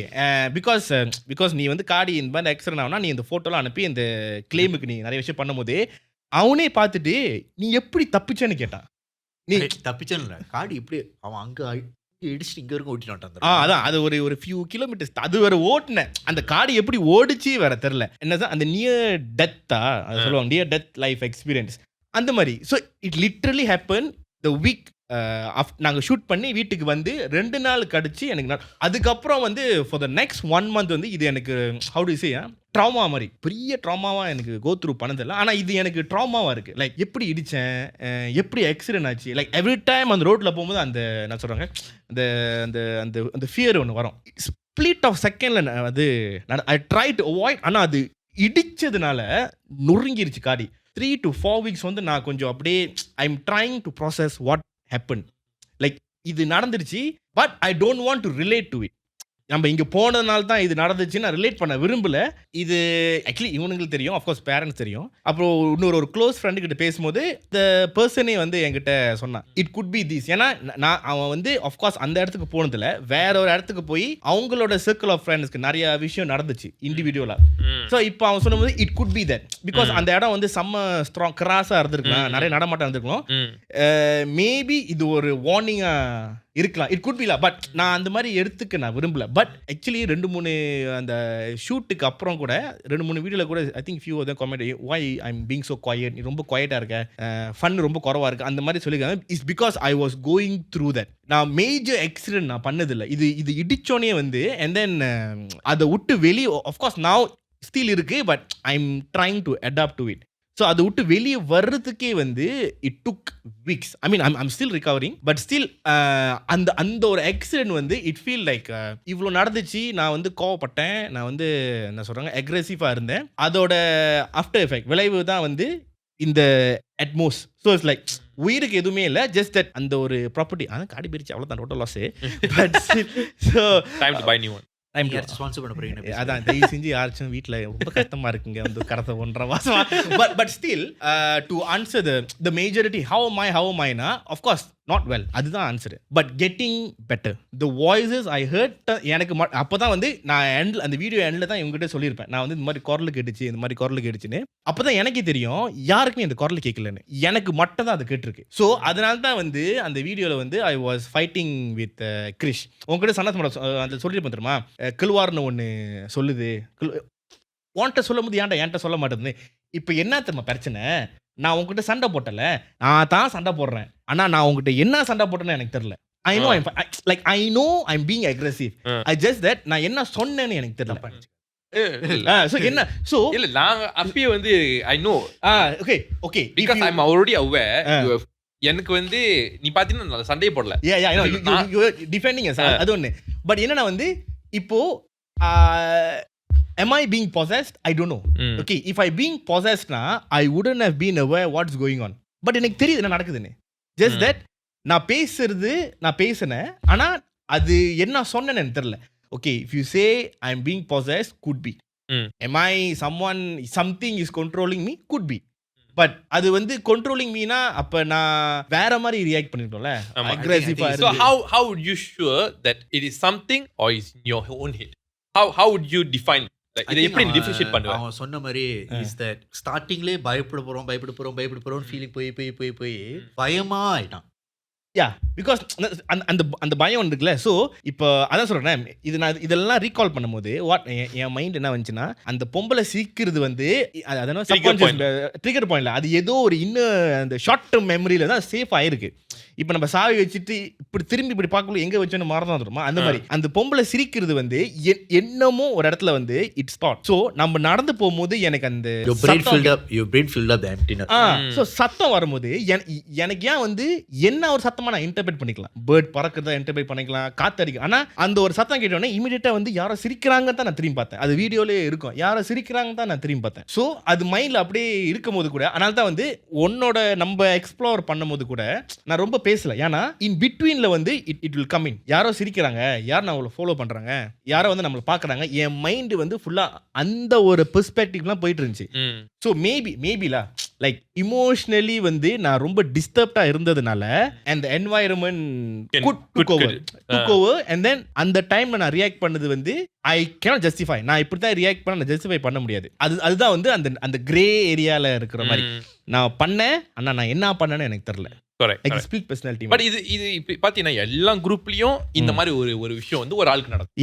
பிகாஸ் நீ வந்து காடி இந்த மாதிரி ஆக்சிடென்ட் ஆகுனா நீ இந்த போட்டோலாம் அனுப்பி இந்த கிளைமுக்கு நீ நிறைய விஷயம் பண்ணும்போது அவனே பார்த்துட்டு நீ எப்படி தப்பிச்சேன்னு கேட்டான். நீ தப்பிச்சேன்னு இல்லை, காடி இப்படி அவன் அங்க இடிச்சுட்டு இங்க இருக்க ஓட்டிட்டு. அதான் அது ஒரு ஃபியூ கிலோமீட்டர்ஸ் அது வேற ஓட்டுனேன். அந்த காடி எப்படி ஓடிச்சு வேற தெரியல. என்னதான் அந்த நியர் டெத்தா அது சொல்லுவாங்க, நியர் டெத் லைஃப் எக்ஸ்பீரியன்ஸ் அந்த மாதிரி. So it literally happen the week நாங்கள் ஷூட் பண்ணி வீட்டுக்கு வந்து 2 நாள் கழிச்சு எனக்கு அதுக்கப்புறம் வந்து ஃபார் த நெக்ஸ்ட் 1 month வந்து இது எனக்கு ஹவு டு சே ட்ராமா மாதிரி பெரிய ட்ராமாவாக எனக்கு கோ த்ரூ பண்ணதில்லை. ஆனால் இது எனக்கு ட்ராமாவாக இருக்குது. லைக் எப்படி இடித்தேன், எப்படி ஆக்சிடென்ட் ஆச்சு, லைக் எவ்ரி டைம் அந்த ரோட்டில் போகும்போது அந்த என்ன சொல்கிறாங்க அந்த அந்த அந்த அந்த ஃபியர் ஒன்று வரும். ஸ்பிளிட் ஆஃப் செகண்டில் அது ஐ ட்ரை டு அவாய்ட். ஆனால் அது இடித்ததுனால நொறுங்கிருச்சு காடி. 3 to 4 weeks வந்து நான் கொஞ்சம் அப்படியே ஐ am trying to process what happen. Like இது நடந்துருச்சு but I don't want to relate to it. நம்ம இங்க போனதுனால தான் இது நடந்துச்சு நான் ரிலேட் பண்ண விரும்பல. இது ஆக்சுவலி இவனுங்களுக்கு தெரியும், ஆஃப்கோர்ஸ் பேரண்ட்ஸ் தெரியும். அப்புறம் இன்னொரு ஒரு க்ளோஸ் ஃப்ரெண்டு கிட்ட பேசும்போது இந்த பர்சனே வந்து என்கிட்ட சொன்னான் இட் குட் பி திஸ். ஏன்னா நான் அவன் வந்து ஆஃப்கோர்ஸ் அந்த இடத்துக்கு போனதில்ல, வேற ஒரு இடத்துக்கு போய் அவங்களோட சர்க்கிள் ஆஃப் ஃப்ரெண்ட்ஸ்க்கு நிறைய விஷயம் நடந்துச்சு இண்டிவிஜுவலா. ஸோ இப்போ அவன் சொல்லும்போது it could be that because அந்த இடம் வந்து செம்ம ஸ்ட்ராங் கிராஸா இருந்திருக்கலாம், நிறைய நடமாட்டம் இருந்திருக்கலாம். மேபி இது ஒரு வார்னிங்கா இருக்கலாம், இட் குட் பி. பட் நான் அந்த மாதிரி எடுத்துக்க நான் விரும்பல. பட் ஆக்சுவலி 2-3 அந்த ஷூட்டுக்கு அப்புறம் கூட 2-3 வீடியோல கூட I think few of the comment why I am being so quiet, நீ ரொம்ப குவைட்டா இருக்க, ஃபன் ரொம்ப குறவா இருக்கு, அந்த மாதிரி சொல்லிருக்காங்க. It's because I was going through that. நான் மேஜர் ஆக்சிடென்ட் நான் பண்ணதில்லை. இது இடிச்சோனே வந்து அண்ட் தென் அதை விட்டு வெளியே ஆஃப்கோர்ஸ் நான் ஸ்டில் இருக்கு, but I am trying to adapt to it. So அதை விட்டு வெளியே வர்றதுக்கே வந்து it took weeks. I mean I'm still recovering, but still அந்த ஒரு ஆக்சிடென்ட் வந்து இட் ஃபீல் லைக் இவ்வளோ நடந்துச்சு. நான் வந்து கோவப்பட்டேன், நான் வந்து என்ன சொல்கிறாங்க அக்ரெசிவாக இருந்தேன். அதோட ஆஃப்டர் எஃபெக்ட் விளைவு தான் வந்து இந்த அட்மோஸ். ஸோ இட்ஸ் லைக் உயிருக்கு எதுவுமே இல்லை, ஜஸ்ட் தட் அந்த ஒரு ப்ராப்பர்ட்டி அதான் காடி பிரிச்சு அவ்வளோதான் total loss. But so time to buy new one. அதான் தயவு செஞ்சு யாராச்சும் வீட்டில் ரொம்ப கஷ்டமா இருக்குங்க வந்து கடத்த 1.5 மாசம். But still to answer the majority how மைனா ஆஃப்கோர்ஸ் நாட் வெல், அதுதான் answer. But getting better. The voices I heard எனக்கு அப்போதான் வந்து நான் அந்த வீடியோ எண்டில் தான் இவங்ககிட்ட சொல்லியிருப்பேன், நான் வந்து இந்த மாதிரி குரல் கேட்டுச்சு, இந்த மாதிரி குரல் கேட்டுச்சுன்னு. அப்போதான் எனக்கே தெரியும் யாருக்குமே இந்த குரல் கேட்கலன்னு, எனக்கு மட்டும் தான் அது கேட்டிருக்கு. ஸோ அதனால தான் வந்து அந்த வீடியோவில் வந்து I was fighting with Krish. உங்ககிட்ட சன்னத் அதில் சொல்லியிருப்பேன் தெரியுமா, கில்வார்னு ஒன்று சொல்லுது, உன்கிட்ட சொல்லும் போது ஏன்டா என்கிட்ட சொல்ல மாட்டேங்குது. இப்போ என்ன தெரியுமா பிரச்சனை, நான் உங்ககிட்ட சண்டை போட்டல, நான் தான் சண்டை போடுறேன், ஆனா நான் உங்ககிட்ட என்ன சண்டை போட்டேன்னு எனக்கு தெரியல. I know I'm being aggressive. I just that நான் என்ன சொன்னேன்னு எனக்கு தெரியல. So என்ன so இல்ல நான் அப்பவே வந்து I know okay because I'm already aware எனக்கு வந்து நீ பாத்தீங்கன்னா நான் சண்டையே போடல. I know you defending us அது ஒண்ணு. பட் என்னன்னா வந்து இப்போ am I being possessed? I don't know. Okay, if I being possessed na, I wouldn't have been aware what's going on. But எனக்கு தெரியுது என்ன நடக்குதுன்னு. Just that நான் பேசுனேன், ஆனா அது என்ன சொன்னேன்னு எனக்கு தெரியல. Okay, if you say I'm being possessed, could be. Am I something is controlling me? Could be. But அது வந்து controlling me னா அப்ப நான் வேற மாதிரி react பண்ணிட்டோம்ல, அக்ரெசிவா. So how would you sure that it is something or is in your own head? How would you define? இதை எப்படி differentiate பண்ணுவ? அவன் சொன்ன மாதிரி இஸ் தட் ஸ்டார்டிங்லே பயப்பட போறோம் ஃபீலிங் போய் பயமா ஆயிட்டான். பிகாஸ் அந்த பயம் இருக்குல்ல. ஸோ இப்போ அதான் சொல்றேன், இதெல்லாம் ரீகால் பண்ணும்போது என் மைண்ட் என்ன வந்துச்சுன்னா, அந்த பொம்பளை சீக்கிரது வந்து ட்ரிகர் பாயிண்ட்ல அது ஏதோ ஒரு இன்னும் அந்த ஷார்ட் டேர்ம் மெமரியில தான் சேஃப் ஆயிருக்கு. இப்போ நம்ம சாவி வச்சுட்டு இப்படி திரும்பி இப்படி பார்க்கல எங்க வச்சோன்னு மறந்துடும் தெரியுமா, அந்த மாதிரி அந்த பொம்பளை சிரிக்கிறது வந்து என்னமோ ஒரு இடத்துல வந்து இட் ஸ்டார்ட். ஸோ நம்ம நடந்து போகும்போது எனக்கு அந்த சத்தம் வரும்போது எனக்கு ஏன் வந்து என்ன ஒரு சத்தமா நான் இன்டர்பிரேட் பண்ணிக்கலாம், பேர்ட் பறக்கிறதா இன்டர்பிரேட் பண்ணிக்கலாம், காத்தடிக்கும். ஆனா அந்த ஒரு சத்தம் கேட்டோன்னே இமீடியட்டா வந்து யாரோ சிரிக்கிறாங்க தான் நான் திரும்பி பார்த்தேன். அது வீடியோலயே இருக்கும், யாரோ சிரிக்கிறாங்க தான் நான் திரும்பி பார்த்தேன். ஸோ அது மைண்ட்ல அப்படியே இருக்கும் போது கூட, அதனால தான் வந்து உன்னோட நம்ம எக்ஸ்ப்ளோர் பண்ணும் போது கூட நான் ரொம்ப பேசல. ஏன்னா இன் பிட்வீன்ல வந்து இட் வில் கம் இன். யாரோ சிரிக்கிறாங்க, யாரோ நம்மள ஃபாலோ பண்றாங்க, யாரோ வந்து நம்மள பாக்குறாங்க, என் மைண்ட் வந்து ஃபுல்லா அந்த ஒரு பெர்ஸ்பெக்டிவ்லாம் போயிட்டு இருந்துச்சு. ஸோ மேபிலா லைக் இமோஷனலி வந்து நான் ரொம்ப டிஸ்டர்ப்டா இருந்ததுனால அந்த environment took over and then அந்த டைம்ல நான் ரியாக்ட் பண்ணது வந்து ஐ cannot justify. நான் இப்படி தான் ரியாக்ட் பண்ண, நான் ஜஸ்டிஃபை பண்ண முடியாது. அதுதான் வந்து அந்த கிரே ஏரியால இருக்கிற மாதிரி நான் பண்ணேன், ஆனா நான் என்ன பண்ணேன்னு எனக்கு தெரியல. பட் இது பாத்தீங்கன்னா எல்லா குரூப்லயும் இந்த மாதிரி ஒரு விஷயம் வந்து ஒரு ஆளுக்கு நடக்கும்.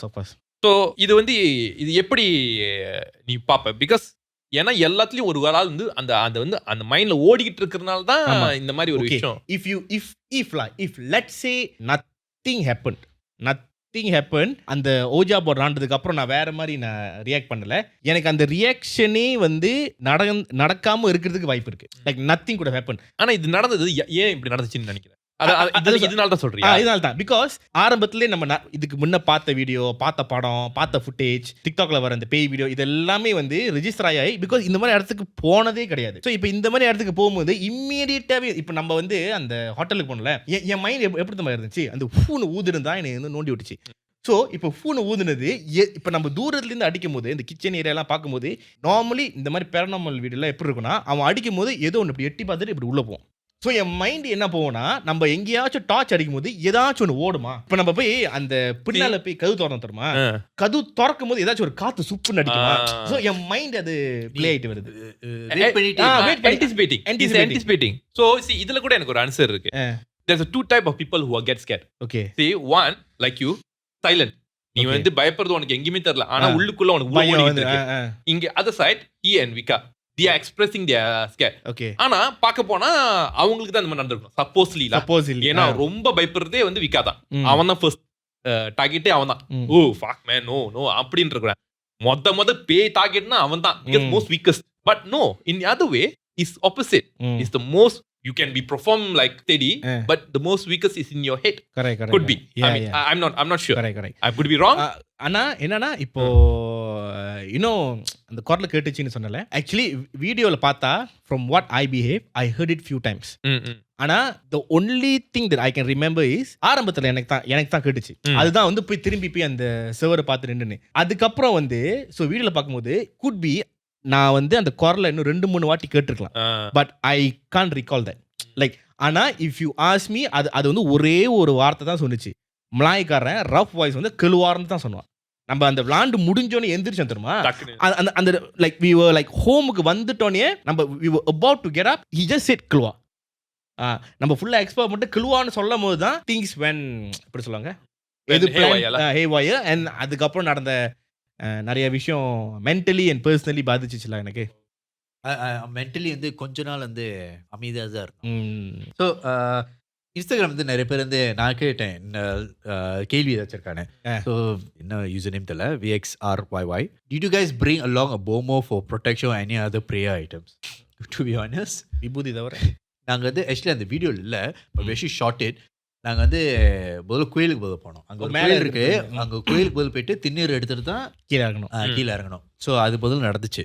of course. ஸோ இது வந்து இது எப்படி நீ பாப்ப? பிகாஸ் ஏன்னா எல்லாத்துலயும் ஒரு ஆள் வந்து அந்த வந்து அந்த மைண்ட்ல ஓடிக்கிட்டு இருக்கிறதுனால தான் இந்த மாதிரி ஒரு விஷயம். if let's say nothing happened அந்த ஓஜா போர்ட் ஆண்டதுக்கு அப்புறம் நான் வேற மாதிரி நான் ரியாக்ட் பண்ணல, எனக்கு அந்த ரியாக்ஷனே வந்து நடக்காம இருக்கிறதுக்கு வாய்ப்பு இருக்கு. Like nothing could have happened. ஆனா இது நடந்தது ஏன் இப்படி நடந்துச்சுன்னு நினைக்கிறேன். இதனால தான் சொல்றியா? இதனால தான். பிகாஸ் ஆரம்பத்திலே நம்ம இதுக்கு முன்ன பார்த்த வீடியோ, பார்த்த படம், பார்த்த ஃபுட்டேஜ், டிக்டாக்ல வர அந்த பேய் வீடியோ, இது எல்லாமே வந்து ரெஜிஸ்டர் ஆகி பிகாஸ் இந்த மாதிரி இடத்துக்கு போனதே கிடையாது. ஸோ இப்போ இந்த மாதிரி இடத்துக்கு போகும்போது இம்மீடியட்டாவே இப்போ நம்ம வந்து அந்த ஹோட்டலுக்கு போனல, என் மைண்ட் எப்படி மாதிரி இருந்துச்சு, அந்த ஃபூன்னு ஊதுருந்தா என்னை வந்து நோண்டி விட்டுச்சு. ஸோ இப்போ ஃபோனை ஊதுனது இப்போ நம்ம தூரத்துலேருந்து அடிக்கும் போது இந்த கிச்சன் ஏரியாலாம் பார்க்கும்போது நார்மலி இந்த மாதிரி பேரனாமல் வீடுலாம் எப்படி இருக்குன்னா அவன் அடிக்கும் போது ஏதோ ஒன்று இப்படி எட்டி பார்த்துட்டு இப்படி உள்ளே போவோம். ஸோ என் மைண்ட் என்ன போவோம்னா நம்ம எங்கேயாச்சும் டார்ச் அடிக்கும் போது ஏதாச்சும் ஒன்று ஓடுமா. இப்போ நம்ம போய் அந்த பின்னால போய் கதவு திறந்து தருமா, கதவு திறக்கும் போது ஏதாச்சும் ஒரு காத்து சுப்புன்னு அடிக்குமா. ஸோ என் மைண்ட் அது பிளே ஆகிட்டு வருது. anticipating. So see இதுல கூட எனக்கு ஒரு ஆன்சர் இருக்கு. There's a two type of people who get scared. Okay. See one like you silent. நீ வந்து பயப்படுறது உனக்கு எங்கேயுமே தெரியல, ஆனா உள்ளுக்குள்ள உனக்கு ஓடிட்டு இருக்கு. இங்க other side he and Vika they are expressing their scare. Okay. ஆனா பார்க்க போனா அவங்களுக்கு தான் இந்த மாதிரி நடந்திருக்கும் சப்போஸ்லி. ஏன்னா ரொம்ப பயப்படுறதே வந்து விகா தான். அவன் தான் ஃபர்ஸ்ட் டார்கெட்டே அவன் தான். ஓ fuck man no அப்படின்ற இருக்கிறான். மொத பேய் டார்கெட்னா அவன் தான், because most weakest. But no, in the other way is opposite. Is the most you can be perform like steady, but the most weakest is in your head. Correct. Could be. Yeah, I mean, yeah. I'm not sure. Correct. I could be wrong. ஆனா என்னன்னா இப்போ இன்னும் அந்த குரல் கேட்டுச்சுன்னு சொன்னல, actually வீடியோல பார்த்தா from what I behave I heard it few times. ஆனா the only thing that I can remember is ஆரம்பத்துல எனக்கு தான் கேட்டுச்சு. அதுதான் வந்து போய் திரும்பி போய் அந்த சர்வரை பார்த்து நின்னுன்னு. அதுக்கப்புறம் வந்து ஸோ வீடியோல பார்க்கும்போது குட் பி நான் வந்து அந்த குரலை இன்னும் 2-3 வாட்டி கேட்டிருக்கலாம். But I can't recall that. Like ஆனா இஃப் யூ ஆஸ்க் மீ அது வந்து ஒரே ஒரு வார்த்தை தான் சொன்னிச்சு. மலாய்க்காரன் ரஃப் வாய்ஸ் வந்து கிழுவார்னு தான் சொன்னான். நம்ம அந்த விளாண்டு முடிஞ்சோன்னு எந்திரிச்சோம் தெரியுமா, அந்த லைக் வி வர் லைக் ஹோமுக்கு வந்துட்டோன்னே நம்ம we were about to get up, he just said கிழுவா. நம்ம ஃபுல்லா எக்ஸ்ப்ளோர் பண்ணிட்டு கிழுவான்னு சொல்லும் போது தான் திங்ஸ் வென் எப்படி சொல்லுவாங்க ஹே வாய். அண்ட் அதுக்கப்புறம் நடந்த நிறைய விஷயம் மென்டலி அண்ட் பர்சனலி பாதிச்சிச்சுல எனக்கு. மென்டலி வந்து கொஞ்ச நாள் வந்து அமைதியாக தான் இருக்கும். ஸோ இன்ஸ்டாகிராம் வந்து நிறைய பேர் வந்து நான் கேட்டேன் கேள்வி வச்சிருக்கானே. ஸோ என்ன யூசர் நேம் தெரியல, VXRYY. Did you guys bring along a BOMO for protection or any other prayer items? To be honest, விபூதி தவிர நாங்கள் வந்து ஆக்சுவலி அந்த வீடியோ இல்லை, பட் வெஷி ஷார்ட் இட். நாங்கள் வந்து முதல்ல கோயிலுக்கு பதில் போனோம். அங்கே மேலே இருக்கு, அங்கே கோயிலுக்கு பதில் போயிட்டு திண்ணீர் எடுத்துட்டு தான் கீழே இறங்கணும். ஸோ அது பதில் நடந்துச்சு.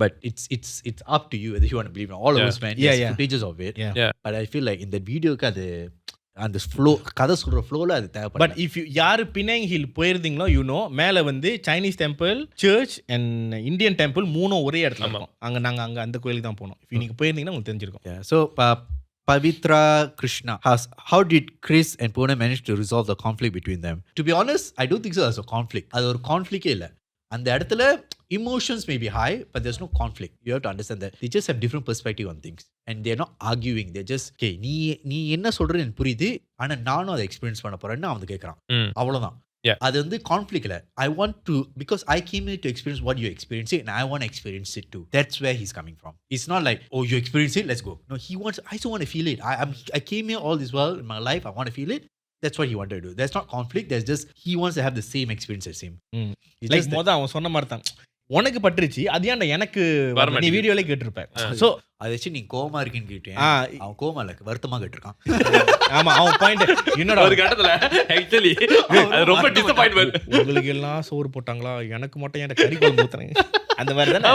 But it's up to you whether you want to believe in all of us, man. Yes, footages of it. But I feel like இந்த வீடியோக்கு அது அந்த ஃப்ளோ கதை சொல்ற ஃப்ளோல அது தேவைப்படும். பட் இஃப் யூ யாரு பினாங் ஹில் போயிருந்தீங்களோ மேலே வந்து Chinese temple, church and Indian temple 3 ஒரே இடத்துல இருக்கும். நாங்கள் அந்த கோயிலுக்கு தான் போனோம். இஃப் நீங்கள் போயிருந்தீங்கன்னா உங்களுக்கு தெரிஞ்சிருக்கும். So Pavitra Krishna asked, how did Chris and Pune manage to resolve the conflict between them? To be honest, I don't think so as a conflict. அது ஒரு கான்ஃப்ளிக்டே இல்லை. அந்த இடத்துல emotions may be high, but there's no conflict. You have to understand that they just have different perspective on things and they're not arguing. They're just okay, நீ என்ன சொல்றது எனக்கு புரியுது, ஆனா நானும் அதை எக்ஸ்பீரியன்ஸ் பண்ண போறேன்னு அவன் கேட்கறான். அவ்வளவுதான். அது வந்து கான்ஃப்ளிக்ட் இல்லை. I want to, because I came here to experience what you experience it and I want to experience it too. That's where he's coming from. It's not like, oh, you experience it, let's go. No, I also want to feel it. I came here all this while in my life, I want to feel it. That's what he wanted to do. There's not conflict, there's just he wants to have the same experience as him. Like அவன் சொன்ன மாதிரி தான் உனக்கு பட்டுருச்சு, அது ஏன்டா எனக்கு நீ வீடியோல கேட்டிருப்பேன். ஸோ அதை வச்சு நீ கோமா இருக்குன்னு கேட்டேன். அவன் கோமா இல்ல, வருத்தமா கேட்டிருக்கான். ஆமா, அவன் பாயிண்ட் என்னடா ஒரு கட்டத்துல ஆக்சுவலி ரொம்ப டிசப்பாயின்ட்மென்ட். உங்களுக்கு எல்லாம் சோறு போட்டாங்களா, எனக்கு மட்டும் ஏன்டா கறி குழம்பு ஊத்துறீங்க அந்த மாதிரி தானே.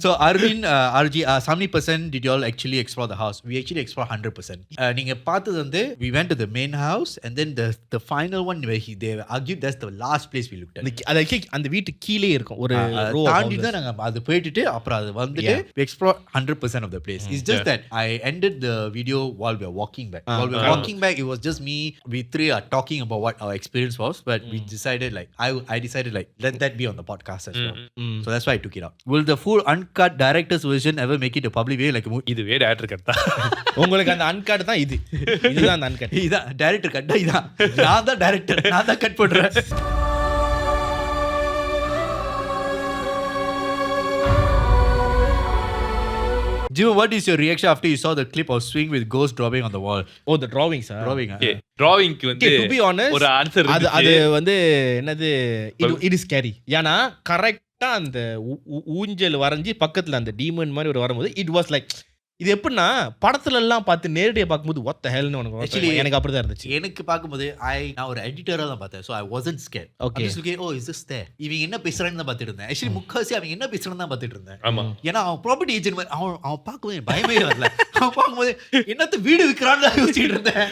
So Arvin, RG, 70% did you all actually explore the house? We actually explore 100%. நீங்க பார்த்தது வந்து we went to the main house and then the final one where they argued, that's the last place we looked at. அது அந்த வீட்டு கீழே இருக்கும் ஒரு row தாண்டி தான் நாங்க அது போயிட்டு அப்புறம் அது வந்துட்டு we explore 100% of the place. It's just that I ended the video while we were walking back. While we were walking back, it was just me. We three are talking about what our experience was, but we decided like I decided like let that be on the podcast as well. So that's why I took it out. Will the full uncut director's version ever make it a public way like a movie? இதுவே director cut தான். உங்களுக்கு அந்த uncut தான் இதுதான் அந்த uncut. இதான் director cut தான். இதான் நான் தான் டைரக்டர், நான் தான் கட் பண்றேன். Jim, what is your reaction after you saw the clip of Swing with ghost dropping on the wall? Oh, the drawings, sir. Drawing. டிராவிங்க்கு வந்து to be honest, ஒரு ஆன்சர் அது வந்து என்னது, it is scary. ஏன்னா கரெக்டா அந்த ஊஞ்சல் வரைஞ்சி பக்கத்துல அந்த டீமன் மாதிரி ஒரு வரும்போது it was like, இது எப்படின்னா படத்துல எல்லாம் பார்த்து நேரடியா பார்க்கும்போது what the hellன்னு Actually, எனக்கு அப்படிதான் இருந்துச்சு. எனக்கு பார்க்கும்போது நான் ஒரு எடிட்டரா தான் பார்த்தேன். so I wasn't scared. Okay. I'm just looking, oh, is this there? இவங்க என்ன பேசுறான்னு தான் பார்த்துட்டு இருந்தேன். ஆக்சுவலி முக்காசி அவங்க என்ன பேசுறான்னு தான் பார்த்துட்டு இருந்தேன். ஆமா, ஏன்னா அவன் ப்ராப்பர்ட்டி ஏஜென்ட் அவன் பார்க்கும்போது பயமே வரல. அவன் பார்க்கும்போது என்னத்த வீடு விற்கிறான்னு தான் யோசிச்சுட்டு இருந்தேன்.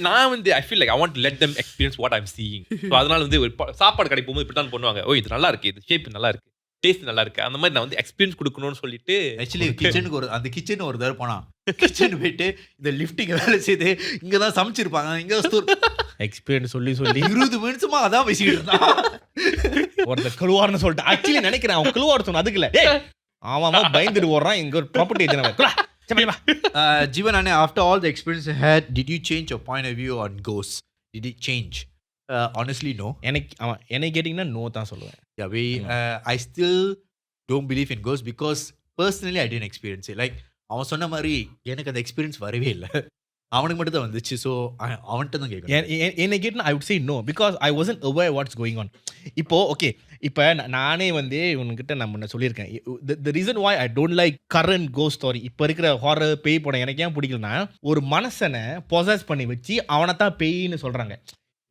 நான் வந்து I feel like I want to let them experience what I'm seeing. So அதனால வந்து ஒரு சாப்பாடு கடை போகும்போது இப்படி தான் பண்ணுவாங்க. ஓ இது நல்லா இருக்கு, இது ஷேப் நல்லா இருக்கு, டேஸ்ட் நல்லா இருக்கு. அந்த மாதிரி நான் வந்து எக்ஸ்பீரியன்ஸ் கொடுக்கணும்னு சொல்லிட்டு ஆக்சுவலி கிச்சனுக்கு அந்த கிச்சன் ஒரு தடவை போனான். கிச்சன் போயிட்டு இந்த லிஃப்டிங் வேலை செய்து இங்க தான் சமைச்சிருப்பாங்க, இங்க எக்ஸ்பீரியன்ஸ் சொல்லி 20 நிமிஷமா அதான் பேசிக்கிட்டு இருந்தான். ஒருத்தர் கழுவார்னு சொல்லிட்டு ஆக்சுவலி நினைக்கிறேன் அவன் கழுவார் சொன்ன அதுக்கு இல்ல. ஆமாமா பயந்துட்டு ஓடுறான். இங்க ஒரு property agent. Jivan, after all the experience you had, did you change your point of view on ghosts? Did it change? Honestly, no. என்னை கேட்டிங்கன்னா நோ தான் சொல்லுவேன். Yeah, I still don't believe in ghosts because personally I didn't experience it. Like அவன் சொன்ன மாதிரி எனக்கு அந்த experience வரவே இல்லை. அவனுக்கு மட்டும் தான் வந்துச்சு. ஸோ அவன்கிட்ட தான் கேட்கணும். என்னை கேட்டினா I would say no because I wasn't aware what's going on. இப்போ ஓகே, இப்போ நானே வந்து உன்கிட்ட நான் முன்ன சொல்லியிருக்கேன். The reason why I don't like current ghost story, இப்போ இருக்கிற ஹாரர் பேய் படம் எனக்கு ஏன் பிடிக்கலன்னா, ஒரு மனுஷனை பொசஸ் பண்ணி வச்சு அவனை தான் பேயின்னு சொல்கிறாங்க.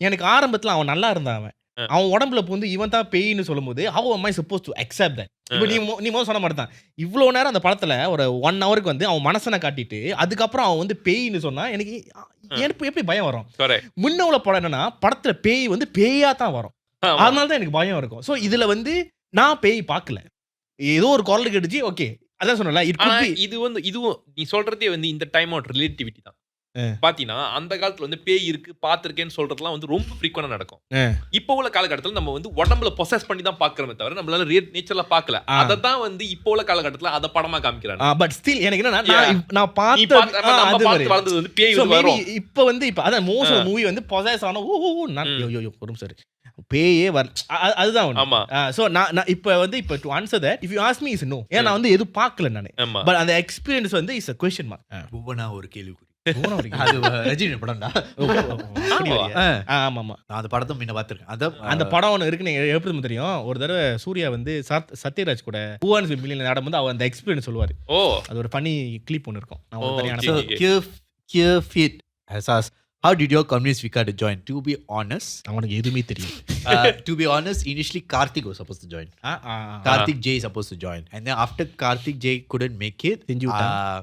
எனக்கு ஆரம்பத்தில் அவன் நல்லா இருந்தான், அவன் உடம்புல பூந்து இவன் தான் பேயின்னு சொல்லும்போது how am I supposed to accept that? இப்போ நீ சொன்ன மாதிரி தான் இவ்வளோ நேரம் அந்த படத்தில் ஒரு 1 ஹவருக்கு வந்து அவன் மனசனை காட்டிட்டு அதுக்கப்புறம் அவன் வந்து பேயின்னு சொன்னா எனக்கு எப்படி பயம் வரும்? முன்ன உள்ள படம் என்னன்னா படத்தில் பேய் வந்து பேயா தான் வரும், அதனால தான் எனக்கு பயம் இருக்கும். ஸோ இதில் வந்து நான் பேய் பார்க்கல, ஏதோ ஒரு குரல் கேட்டுச்சு, ஓகே அதான் சொன்னல. இதுவும் நீ சொல்றதே வந்து இந்த டைம் அவுட் ரிலேட்டிவிட்டி தான். பாத்தீங்கன்னா அந்த காலத்துல வந்து பேய் இருக்கு பாத்திருக்கேன்னு சொல்றதுலாம் வந்து ரொம்ப ஃப்ரீக்வெண்டா நடக்கும். இப்போ உள்ள காலகட்டத்தில் நம்ம வந்து உடம்புல பொசஸ் பண்ணி தான் பாக்குறோமே தவிர நம்மளால ரியல் நேச்சர்ல பார்க்கல. அதை தான் வந்து இப்போ உள்ள காலகட்டத்தில் அதை படமா காமிக்கிறாங்க. பட் ஸ்டில் எனக்கு என்னன்னா நான் பார்த்து வளர்ந்தது வந்து பேய் வரும். இப்போ வந்து இப்போ அதான் மோஸ்ட் மூவி வந்து பொசஸ் ஆன ஒரு சரி பேயே வர அதுதான். ஆமா. சோ நான் இப்போ வந்து இப்போ to answer that if you ask me is no. ஏன்னா நான் வந்து எதுவும் பார்க்கல நானு. பட் அந்த எக்ஸ்பீரியன்ஸ் வந்து is a question mark. Bhuvana ஒரு கேள்வி அது ரஜினி படம்டா. ஆமா நான் அந்த படத்தை முன்ன பார்த்திருக்கேன். அந்த படம் ஒன்று இருக்குன்னு எப்படி தெரியும். ஒரு தடவை சூர்யா வந்து சத்யராஜ் கூட பூவான் மில்லியன் நடக்கும்போது அவர் அந்த எக்ஸ்பீரியன்ஸ் சொல்லுவாரு. அது ஒரு ஃபன்னி கிளிப் ஒன்று இருக்கும். How did you convince Vika to join? To be honest, அவனுக்கு எதுவுமே தெரியும். To be honest, initially Karthik was supposed to join. Karthik J is supposed to join, and then after Karthik J couldn't make it,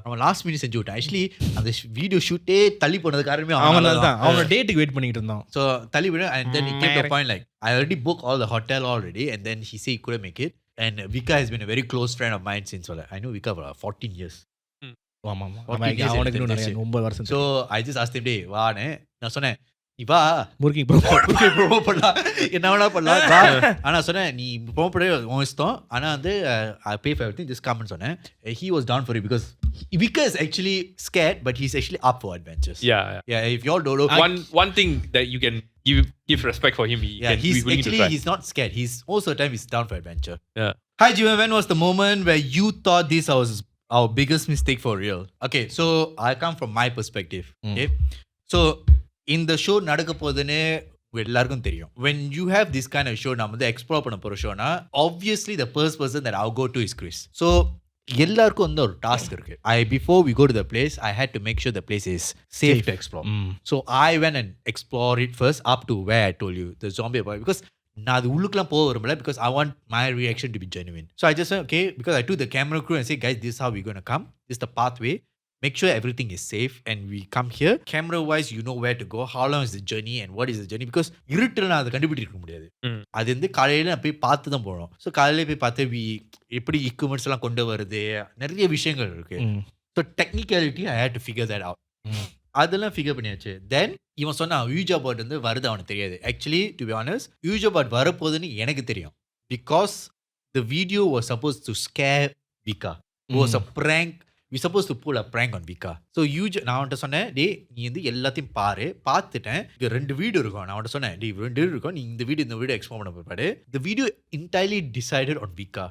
அவன் last minute செஞ்சு விட்டான். Actually அந்த video ஷூட்டே தள்ளி போனது காரணமே அவனாலதான். அவனோட டேட்டுக்கு வெயிட் பண்ணிட்டு இருந்தான். So தள்ளி விட, and then it came to a point like I already booked all the hotel already, and then he said he couldn't make it. And Vika has been a very close friend of mine since I know Vika for 14 years. So I just asked him, வானே நான் சொன்னேன், நீ வா முருகி promo பண்ணலாம், என்ன வேணா பண்ணலாம் வா. ஆனா சொன்னேன் நீ ப்ரோமோ பண்ண உன் இஷ்டம், ஆனா வந்து I pay for everything, just come ன்னு சொன்னேன். He was down for it because Vika is actually scared but he's actually up for adventures. Yeah, if you all don't know, one thing that you can give respect for him, he's not scared, he's most of the time he's down for adventure. Hi Jivan, when was the moment where you thought this was our biggest mistake for real? Okay, so I come from my perspective. Okay, so இந்த show நடக்க போகுதுன்னு எல்லாருக்கும் தெரியும். When you have this kind of show, நம்ம வந்து explore பண்ண போகிற ஷோனா obviously the first person that I'll go to is Chris. So எல்லாருக்கும் வந்து ஒரு டாஸ்க் இருக்கு. Before we go to the place, I had to make sure the place is safe to explore. So I went and explored it first up to where I told you, the zombie boy, because நான் அது உள்ளுக்குலாம் போக வரும்ல, because I want my reaction to be genuine. So I just said, okay, because I took the camera crew and say, guys, this is how we're going to come. This is the pathway. Make sure everything is safe and we come here. Camera wise, you know where to go, how long is the journey and what is the journey, because இருட்டில் நான் அதை கண்டுபிடிக்க முடியாது. அது வந்து காலையில் நான் போய் பார்த்து தான் போகணும். ஸோ காலையில் போய் பார்த்து எப்படி equipments எல்லாம் கொண்டு வருது, நிறைய விஷயங்கள் இருக்கு. So technicality I had to figure that out. அதெல்லாம் ஃபிகர் பண்ணியாச்சு. தென் இவன் சொன்னான் யூஜா பாட் வந்து வருது அவனுக்கு தெரியாது. Actually to be honest, ouija board வரப்போகுதுன்னு எனக்கு தெரியும். Because the video was supposed to scare Vika. Was a prank. We suppose to pull a prank on Vika. So நான் அவன்கிட்ட சொன்னேன், டே நீ வந்து எல்லாத்தையும் பார்த்துட்டேன், இங்கே 2 வீடியோ இருக்கும். நான் அவன்கிட்ட சொன்னேன், டே 2 வீடியோ இருக்கும், நீ இந்த வீடியோ எக்ஸ்ப்ளோர் பண்ண போய்பாடு. இந்த video entirely decided on Vika.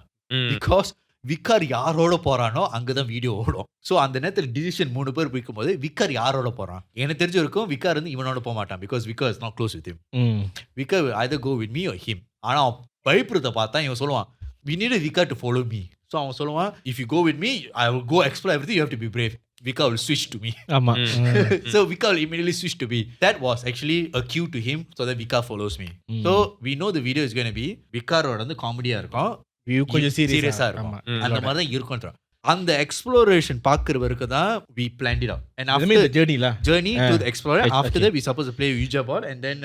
Because Vikar யாரோட போறானோ அங்கதான் வீடியோ ஓடும். ஸோ அந்த நேரத்தில் டிசிஷன் 3 பேர் பிடிக்கும் போது விக்கார் யாரோட போறான் எனக்கு தெரிஞ்சு இருக்கும். விக்கார் வந்து இவனோட போக மாட்டான், because Vikar is not close with him. Vikar either go with me or him. ஆனா அவன் பயப்படுறத பார்த்தா இவன் சொல்லுவான், we need a Vika to follow me. So அவன் சொல்லுவான், if you go with me, I will go explore everything, you have to be brave. Vika will switch to me. So Vika will immediately switch to me. That was actually a cue to him so that Vika follows me. So we know the video is going to be Vikaரோட வந்து காமெடியா இருக்கும், கொஞ்சம் சீரியஸா இருக்கும். அந்த மாதிரி தான் இருக்கும். அந்த எக்ஸ்ப்ளோரேஷன் பார்க்குற வரைக்கும் தான் we planned it out. And அதுமே after இந்த ஜேர்னில journey to the explorer, Right, after okay. that we supposed to play Ouija board and then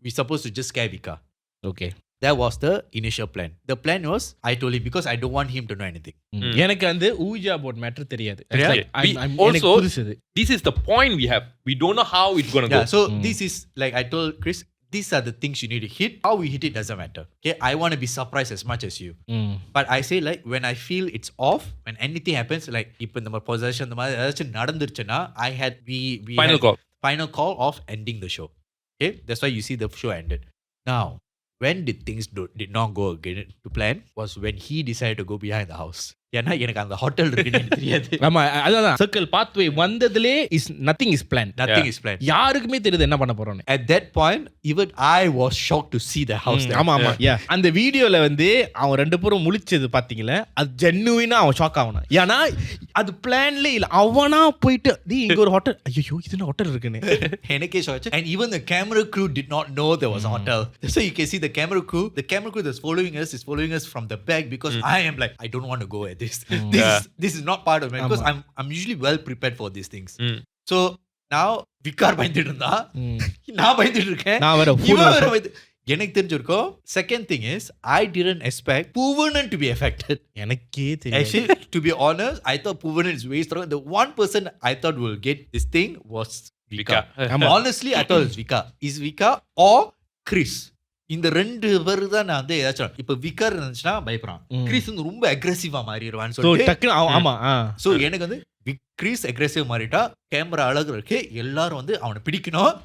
we supposed to just scare Vika. Okay. That was the initial plan. The plan was, I told him because I don't want him to know anything. எனக்கு வந்து ஊஜா board matter தெரியாது. Yeah. எனக்கு புதுசு இது. This is the point we have. We don't know how it's gonna Yeah, go. so this is like I told Chris, these are the things you need to hit. How we hit it doesn't matter. Okay, I want to be surprised as much as you. But I say like when I feel it's off, when anything happens, like இப்போ இந்த possession இந்த மாதிரி ஏதாச்சும் நடந்துருச்சுன்னா, I had we Final had call. final call of ending the show. Okay, that's why you see the show ended. Now, when did things did not go again to plan was when he decided to go behind the house. ஏன்னா எனக்கு அந்த hotel இருக்குன்னு எனக்கு தெரியாது. ஆமா அதான் circle pathway வந்ததுலே is nothing is plan. Nothing is planned. யாருக்குமே தெரியுது என்ன பண்ண போறோம்னு. At that point, even I was shocked to see the house there. ஆமா ஆமா யா அந்த வீடியோல வந்து அவன் ரெண்டு பேரும் முழிச்சது பாத்தீங்களா, அது ஜென்னுவினா அவன் ஷாக் ஆவனா. ஏன்னா அது பிளான்ல இல்ல, அவனா போயிட்டு இங்க ஒரு ஹோட்டல், ஐயோ இது என்ன ஹோட்டல் இருக்குன்னு எனக்கே ஷாக் ஆச்சு. And even the camera crew did not know there was a hotel. So you can see the camera crew that's following us is following us from the back because I am like, I don't want to go at this. This is not part of me because I'm usually well prepared for these things. So now Vihar பயந்துட்டு இருந்தா, நான் பயந்துட்டு இருக்கேன். நான் வேற இவன் வேற பயந்து. எனக்கு தெரிஞ்சிருக்கோம். Second thing is I didn't expect Puvanan to be affected. எனக்கே தெரியும். Actually, to be honest, I thought Puvanan is way strong. The one person I thought will get this thing was Vika. Honestly, I thought it was Vika. Is Vika or Chris? இந்த ரெண்டு பேர் தான் நான் வந்து ஏதாச்சும் இப்போ wicker இருந்துச்சுன்னா பயப்படுறான், கிறிஸ் வந்து ரொம்ப அக்ரெசிவா மாறிடுவான்னு சொல்லிட்டு டக்குனு ஆமா. சோ எனக்கு வந்து கிறிஸ் அக்ரெசிவ் மாறிட்டா கேமரா அழகு இருக்கு, எல்லாரும் வந்து அவனை பிடிக்கணும்,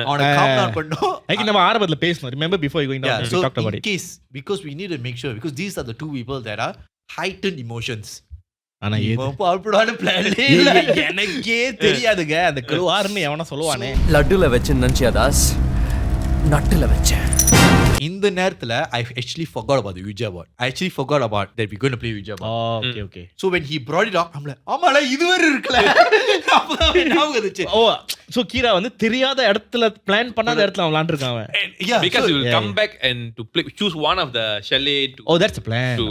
அவனை காம் டவுன் பண்ணணும். ஐக்கு நம்ம ஆரம்பத்துல பேசணும். Remember before going down so we talked about in it. case because we need to make sure because these are the two people that are heightened emotions. ஆனா பாப்புடான பிளானே இல்ல, எனக்கே தெரியாதுங்க. அந்த குழுவாருன்னு எவனா சொல்லுவானே. லட்டுல வச்சு நினைச்சியா தாஸ், நட்டுல வச்சேன். இந்த நேரத்துல I actually forgot about the Ouija board. I actually forgot about that we're going to play Ouija board. Okay okay. So when he brought it up, I'm like, ஆமால இது வேற இருக்குல. அப்பதான் ஞாபகம் வந்துச்சு. ஓ சோ கீரா வந்து தெரியாத இடத்துல பிளான் பண்ணாத இடத்துல அவன் விளையாண்டுருக்கான் அவன். Yeah, Because so, we will come back and to play, choose one of the chalet to Oh, that's a plan. to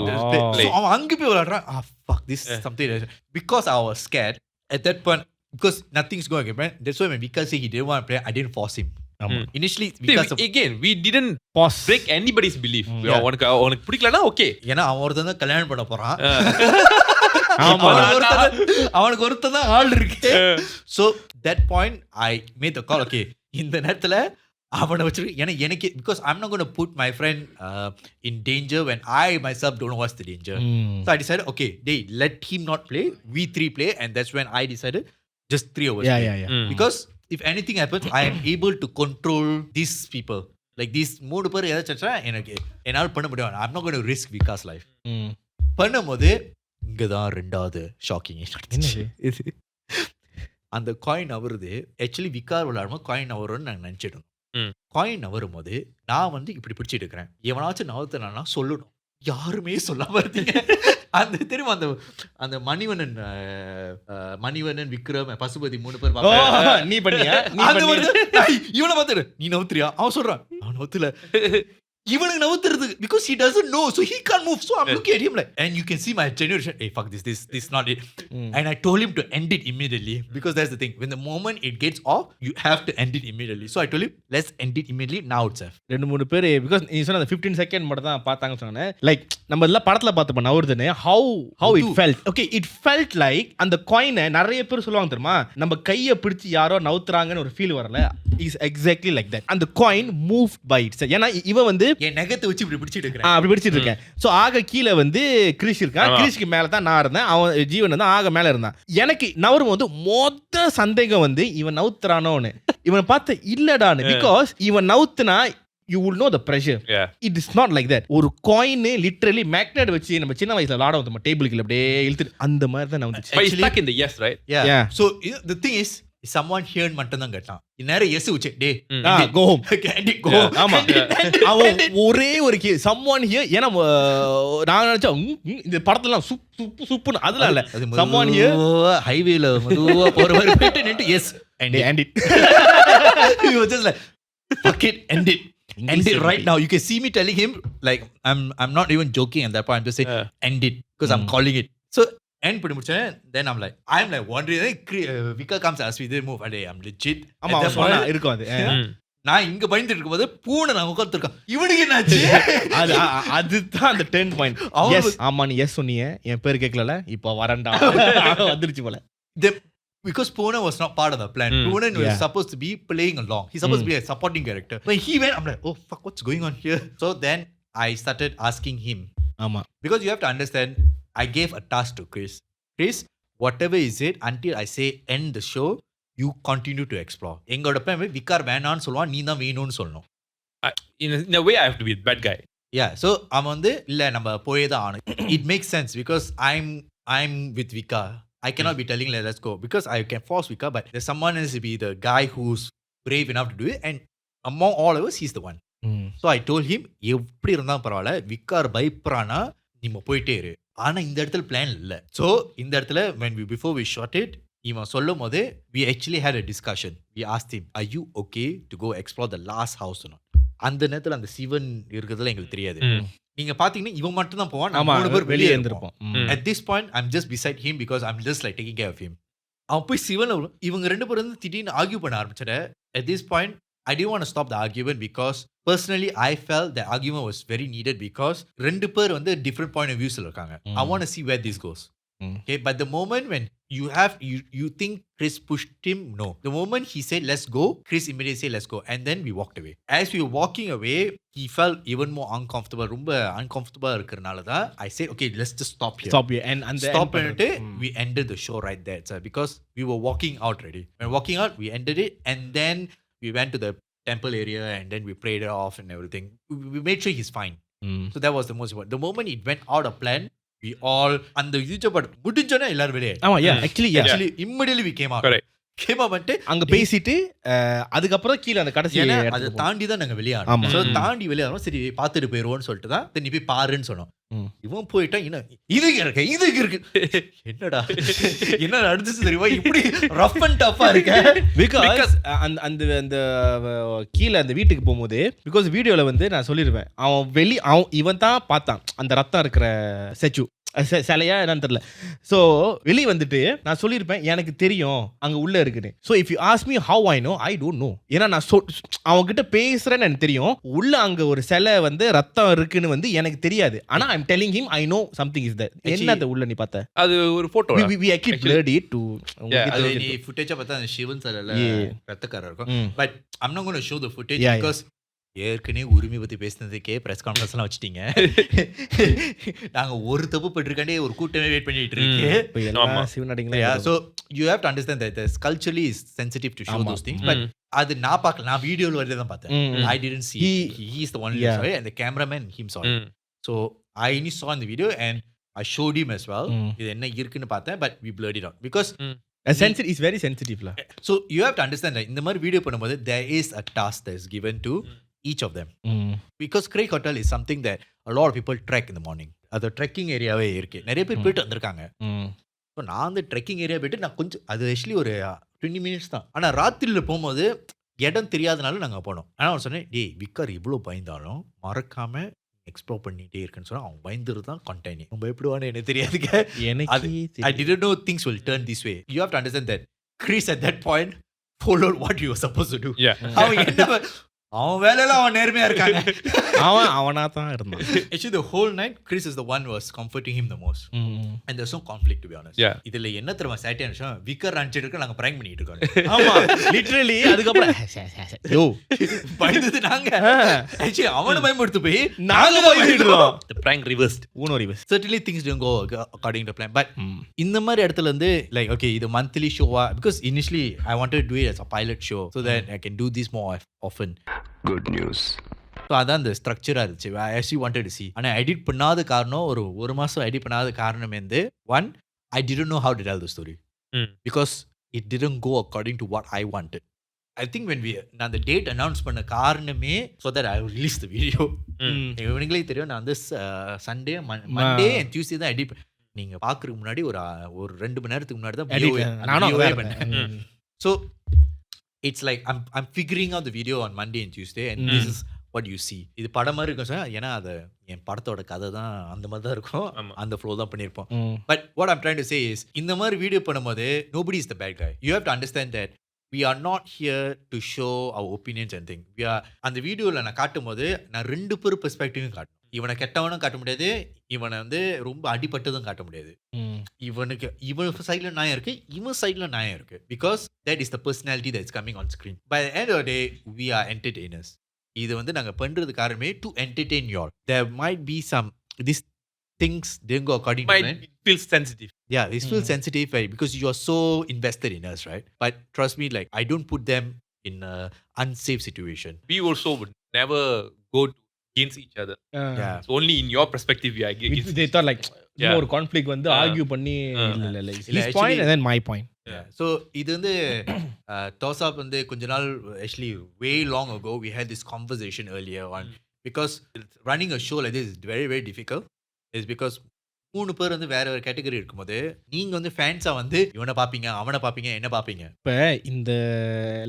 so அவன் அங்க போய் விளையாடுறான். Fuck, this is something else. Because I was scared at that point because nothing's going to happen. That's why when Vika said he didn't want to play, I didn't force him. Initially because of again we didn't break anybody's belief. உனக்கு பிடிக்கலனா okay, ஏன்னா அவன் ஒருத்தன் தான் கல்யாணம் பண்ண போறான். ஆமா அவனுக்கு ஒருத்தன் தான் ஆள் இருக்கு. So that point I made the call. Okay, இந்த நேரத்துல அவனை வச்சு ஏன்னா எனக்கு because I'm not going to put my friend in danger when I myself don't know what's the danger. So I decided okay, they let him not play, we three play, and that's when I decided just 3 hours. Yeah. Because if anything happens, I am able to control these people. Like these மூணு பேர் ஏதாச்சும் எனக்கு என்னால் பண்ண முடியும். I'm not going to risk Vika's life. பண்ணும்போது இங்கதான் ரெண்டாவது ஷாக்கிங் இது. அந்த காயின் நவருது. ஆக்சுவலி விகார் விளையாடும்போது காயின் நவரும்னு நாங்கள் நினைச்சிட்டோம். காயின் நவரும் போது நான் வந்து இப்படி பிடிச்சிட்டு இருக்கிறேன், எவனாச்சும் நவர்த்தனா சொல்லணும், யாருமே சொல்லாம இருந்தீங்க. அந்த தெரியும் அந்த அந்த மணிவண்ணன் விக்ரம் பசுபதி 3 பேர் நீ பண்ணியா இவனை பார்த்துரு, நீ நவுத்துறியா? அவன் சொல்றான் அவன் நவுத்துல, இவனுக்கு நவுத்துறது because he doesn't know, so he can't move. So I'm looking at him like, and you can see my generation, hey fuck this not it. And I told him to end it immediately because that's the thing, when the moment it gets off you have to end it immediately. So I told him let's end it immediately now itself. 2-3 பேர் because நீ சொன்ன 15 second மட்டும் தான் பார்த்தாங்க சொன்னானே. Like நம்ம எல்லாம் படத்துல பார்த்து நவருதுன்னு how it felt. Okay, it felt like அந்த காயினை நிறைய பேர் சொல்லுவாங்க தெரியுமா, நம்ம கையை பிடிச்சி யாரோ நவுத்துறாங்கன்னு ஒரு ஃபீல் வரல. is exactly like that. அந்த coin moved by itself. ஏன்னா இவன் வந்து என் நகத்தை வச்சு இப்படி பிடிச்சிட்டு இருக்கேன், அப்படி பிடிச்சிட்டு இருக்கேன். சோ ஆக கீழே வந்து கிரிஷ் இருக்கான், கிரிஷ்க்கு மேல தான் நான் இருந்தேன், அவன் ஜீவன் வந்து ஆக மேல இருந்தான். எனக்கு நவரும் வந்து மொத்த சந்தேகம் வந்து இவன் நவுத்துறானோன்னு. இவனை பார்த்து இல்லடான்னு, பிகாஸ் இவன் நவுத்துனா you will know the pressure. It is not like that. ஒரு காயின் லிட்டரலி மேக்னெட் வச்சு நம்ம சின்ன வயசுல விளையாட வந்து நம்ம டேபிளுக்கு அப்படியே இழுத்து அந்த மாதிரி தான் நவுந்துச்சு. But it's stuck in the yes, right? Yeah. So the thing is someone here மட்டும் தான் கேட்டான். நேரா எஸ் வச்சு டேய் go home. go. ஆமா அவன் ஒரே ஒரு someone here. ஏன்னா நான் நினைச்சேன் இந்த படத்துல சுப்புன்னு அதெல்லாம் இல்ல, someone here ஹைவேல மெதுவா போற மாதிரி போயிட்டு நின்னு S and it he was just like fuck it, end it. End it right now. You can see me telling him like I'm not even joking at that point. I'm just saying end it because I'm calling it. So end பண்ணி முடிச்சேன். Then I'm like wondering, Vika comes as we did move. I'm legit. ஆமா அவன் சொன்னா இருக்கும் அது. நான் இங்க பயந்துட்டு இருக்கும்போது பூனை நான் உட்கார்ந்துருக்கேன். இவனுக்கு என்னாச்சு? அதுதான் அந்த டர்ன் பாயிண்ட். எஸ் ஆமா நீ எஸ் சொன்னீங்க. என் பேர் கேட்கல. இப்போ வரண்டா வந்துருச்சு போல. Because Poonen was not part of the plan. Poonen was supposed to be playing along. He's supposed to be a supporting character. When he went, I'm like, oh fuck, what's going on here? So then I started asking him. ஆமா. Because you have to understand, I gave a task to Chris. Chris, whatever is it, until I say end the show, you continue to explore. எங்களோட plan விக்கார் வேணான்னு சொல்லுவான், நீ தான் வேணும்னு சொல்லணும். In a way, I have to be a bad guy. Yeah, so அவன் வந்து இல்ல நம்ம போயே தான் ஆகணும். It makes sense because I'm with Vika. I cannot be telling let's go because I can force Vika, but there's someone else to be the guy who's brave enough to do it, and among all of us, he's the one. So I told him, எப்படி இருந்தா பரவாயில்ல, விக்கார் பயப்படுறானா நீங்க போயிட்டே இரு. ஆனா இந்த இடத்துல plan இல்ல. So இந்த இடத்துல before we shot it, இவன் சொல்லும் போது we actually had a discussion. We asked him, are you okay to go explore the last house or not? அந்த நேரத்துல அந்த சிவன் இருக்கிறதுல எங்களுக்கு தெரியாது. நீங்க பாத்தீங்கன்னா இவன் மட்டும் தான் போவான், நம்ம மூணு பேர் வெளியே இருந்திருப்போம். At this point I'm just beside him because I'm just like taking care of him. அவன் போய் சிவன் இவங்க ரெண்டு பேரும் வந்து திடீர்னு ஆர்கியூ பண்ண ஆரம்பிச்சட. At this point I didn't want to stop the argument because personally I felt the argument was very needed because ரெண்டு பேர் வந்து different point of views இருக்காங்க. I want to see where this goes. Okay, but the moment when you think Chris pushed him, no. The moment he said let's go, Chris immediately said let's go, and then we walked away. As we were walking away, he felt even more uncomfortable. ரொம்ப uncomfortable இருக்கறனால தான் I said okay, let's just stop here. And stop பண்ணிட்டு we ended the show right there, sir, because we were walking out already. When walking out, we ended it, and then we went to the temple area, and then we prayed it off and everything. We made sure he's fine. So that was the most important. The moment it went out of plan, we all அந்த YouTube முடிஞ்சோனே எல்லாரும் வெளியே. ஆமா actually immediately we came out. Correct. Came out பண்ணிட்டு அங்க பேசிட்டு அதுக்கப்புறம் கீழ அந்த கடைசி அதை தாண்டி தான் நாங்க வெளியே ஆனோம். சோ தாண்டி வெளியே ஆனோம். சரி பாத்துட்டு போயிடுவோம்னு சொல்லிட்டு தான் நீ போய் பாருன்னு சொன்னோம். இவன் போயிட்டா இது இருக்கு என்னடா என்ன நடந்துச்சு தெரியுமா, இப்படி ரஃப் அண்ட் டஃப்பா இருக்க. பிகாஸ் அந்த கீழ அந்த வீட்டுக்கு போகும்போது பிகாஸ் வீடியோல வந்து நான் சொல்லிருவேன் அவன் இவன் தான் பார்த்தான் அந்த ரத்தம் இருக்கிற ஸ்டாச்சு சிலையா என்னன்னு தெரியல. ஸோ வெளியே வந்துட்டு நான் சொல்லியிருப்பேன் எனக்கு தெரியும் அங்கே உள்ள இருக்குன்னு. So if you ask me have I know, I don't no. ஏன்னா நான் அவங்ககிட்ட பேசுறேன்னு எனக்கு தெரியும். உள்ள அங்கே ஒரு சிலை வந்து ரத்தம் இருக்குன்னு வந்து எனக்கு தெரியாது. ஆனால் I am telling him I know something is that. என்னது உள்ள நீ பார்த்த? அது ஒரு photo. we actually blurred it to நீ ஃபுட்டேஜ் பார்த்தா அந்த சிவன் சிலைல ரத்தக்காரர் இருக்கும். But I'm not going to show the footage because ஏற்கனவே உரிமை பத்தி பேசினதுக்கே பிரஸ் கான்ஃபரன்ஸ் எல்லாம் வச்சுட்டீங்க. நாங்க ஒரு தப்பு பட்டிருக்காண்டே ஒரு கூட்டமே வெயிட் பண்ணிட்டு இருக்கு. So you have to understand that the culturally is sensitive to show those things, but அது நான் பார்க்கல, நான் வீடியோல வரத தான் பார்த்தேன். I didn't see. He is the one who saw it and the cameraman him saw it. So I only saw in the video and I showed him as well. இது என்ன இருக்குன்னு பார்த்தேன், but we blurred it out because sensitive is very sensitive la. So you have to understand that இந்த மாதிரி video பண்ணும்போது there is a task that is given to each of them. Because Craig Hotel is something that a lot of people trek in the morning. அது trekking ஏரியாவே இருக்கு, நிறைய பேர் போயிட்டு வந்திருக்காங்க. ஸோ நான் அந்த ட்ரெக்கிங் ஏரியா போயிட்டு நான் கொஞ்சம் அது ஆக்சுவலி ஒரு 20 minutes தான். ஆனால் ராத்திரியில் போகும்போது இடம் தெரியாதனால நாங்கள் போனோம். ஆனால் அவன் சொன்னேன், டேய் விக்கார் இவ்வளோ பயந்தாலும் மறக்காம எக்ஸ்ப்ளோர் பண்ணிட்டே இருக்குன்னு சொன்னா அவன் பயந்துரு தான் கண்டினியூ. அவன் பயப்படுவான்னு எனக்கு தெரியாதுங்க. I didn't know things will turn this way. You have to understand that Chris at that point followed what he was supposed to do. அவன் வேலையில அவன் நேர்மையா இருக்காங்க. அவனா தான் இருந்தான். Actually the whole night Chris is the one who was comforting him the most. And there's no conflict to be honest. இதுல என்ன தெரியுமா சேட்டியான விஷயம், விக்கர் அடிச்சிட்டு இருக்க நாங்க பிராங்க் பண்ணிட்டு இருக்கோம். ஆமா லிட்டரலி. அதுக்கப்புறம் யோ பயந்துட்டு நாங்க actually அவனை பயமுறுத்து போய் நாங்க பயந்துட்டோம். The prank reversed. reversed. Certainly things didn't go according to plan, but இந்த மாதிரி இடத்துல இருந்து like okay இது monthly show because initially I wanted to do it as a pilot show so that I can do this more often. Good news. So அதான் அந்த ஸ்ட்ரக்சராக இருந்துச்சு. I actually wanted to see. ஆனால் edit பண்ணாத காரணம் ஒரு மாதம் எடிட் பண்ணாத காரணம் வந்து one, I didn't know how to tell the story because it didn't go according to what I wanted. I think when நான் அந்த டேட் அனௌன்ஸ் பண்ண காரணமே so that I release the video. இவனுங்களே தெரியும் நான் வந்து சண்டே மண்டே அண்ட் டியூஸ்டே தான் edit. நீங்கள் பார்க்குறதுக்கு முன்னாடி ஒரு 2 மணி நேரத்துக்கு முன்னாடி தான் வீடியோவே பண்ணேன். So it's like I'm figuring out the video on Monday and Tuesday and this is what you see. இது படம் மாதிரி இருக்கும் சார், ஏன்னா அது என் படத்தோட கதை தான் அந்த மாதிரி தான் இருக்கும், அந்த ஃப்ளோ தான் பண்ணியிருப்போம். But what I'm trying to say is, இந்த மாதிரி வீடியோ பண்ணும்போது nobody is the bad guy. You have to understand that we are not here to show our opinions and things. We are, அந்த வீடியோவில் நான் காட்டும் போது நான் 2 பேர் பெர்ஸ்பெக்டிவும் காட்டும். இவனை கெட்டவனும் காட்ட முடியாது, இவனை வந்து ரொம்ப அடிபட்டதும் காட்ட முடியாது. இவனுக்கு இவன் சைட்ல நியாயம் இருக்கு, இவன் சைட்ல நியாயம் இருக்கு. Because that is the personality that is coming on screen. By the end of the day, we are entertainers. இது வந்து நாங்க பண்றது காரணமே to entertain you all. There might be some these things didn't go according to plan. It feels sensitive. Yeah, it feels sensitive, right? Because you are so invested in us, right? But trust me, like I don't put them in a unsafe situation. We also would never go against each other. Yeah. So only in your perspective we are against. they thought like ஒரு conflict வந்து argue பண்ணி இல்ல his point and then my point. Yeah. So இது வந்து Tosap வந்து கொஞ்ச நாள் actually way long ago we had this conversation earlier on, because running a show like this is very very difficult. Is because 3 பேர் வந்து வேற வேற category இருக்கும்போது நீங்க வந்து ஃபேன்ஸா வந்து இவனை பாப்பீங்க, அவனை பாப்பீங்க, என்ன பாப்பீங்க. இப்போ இந்த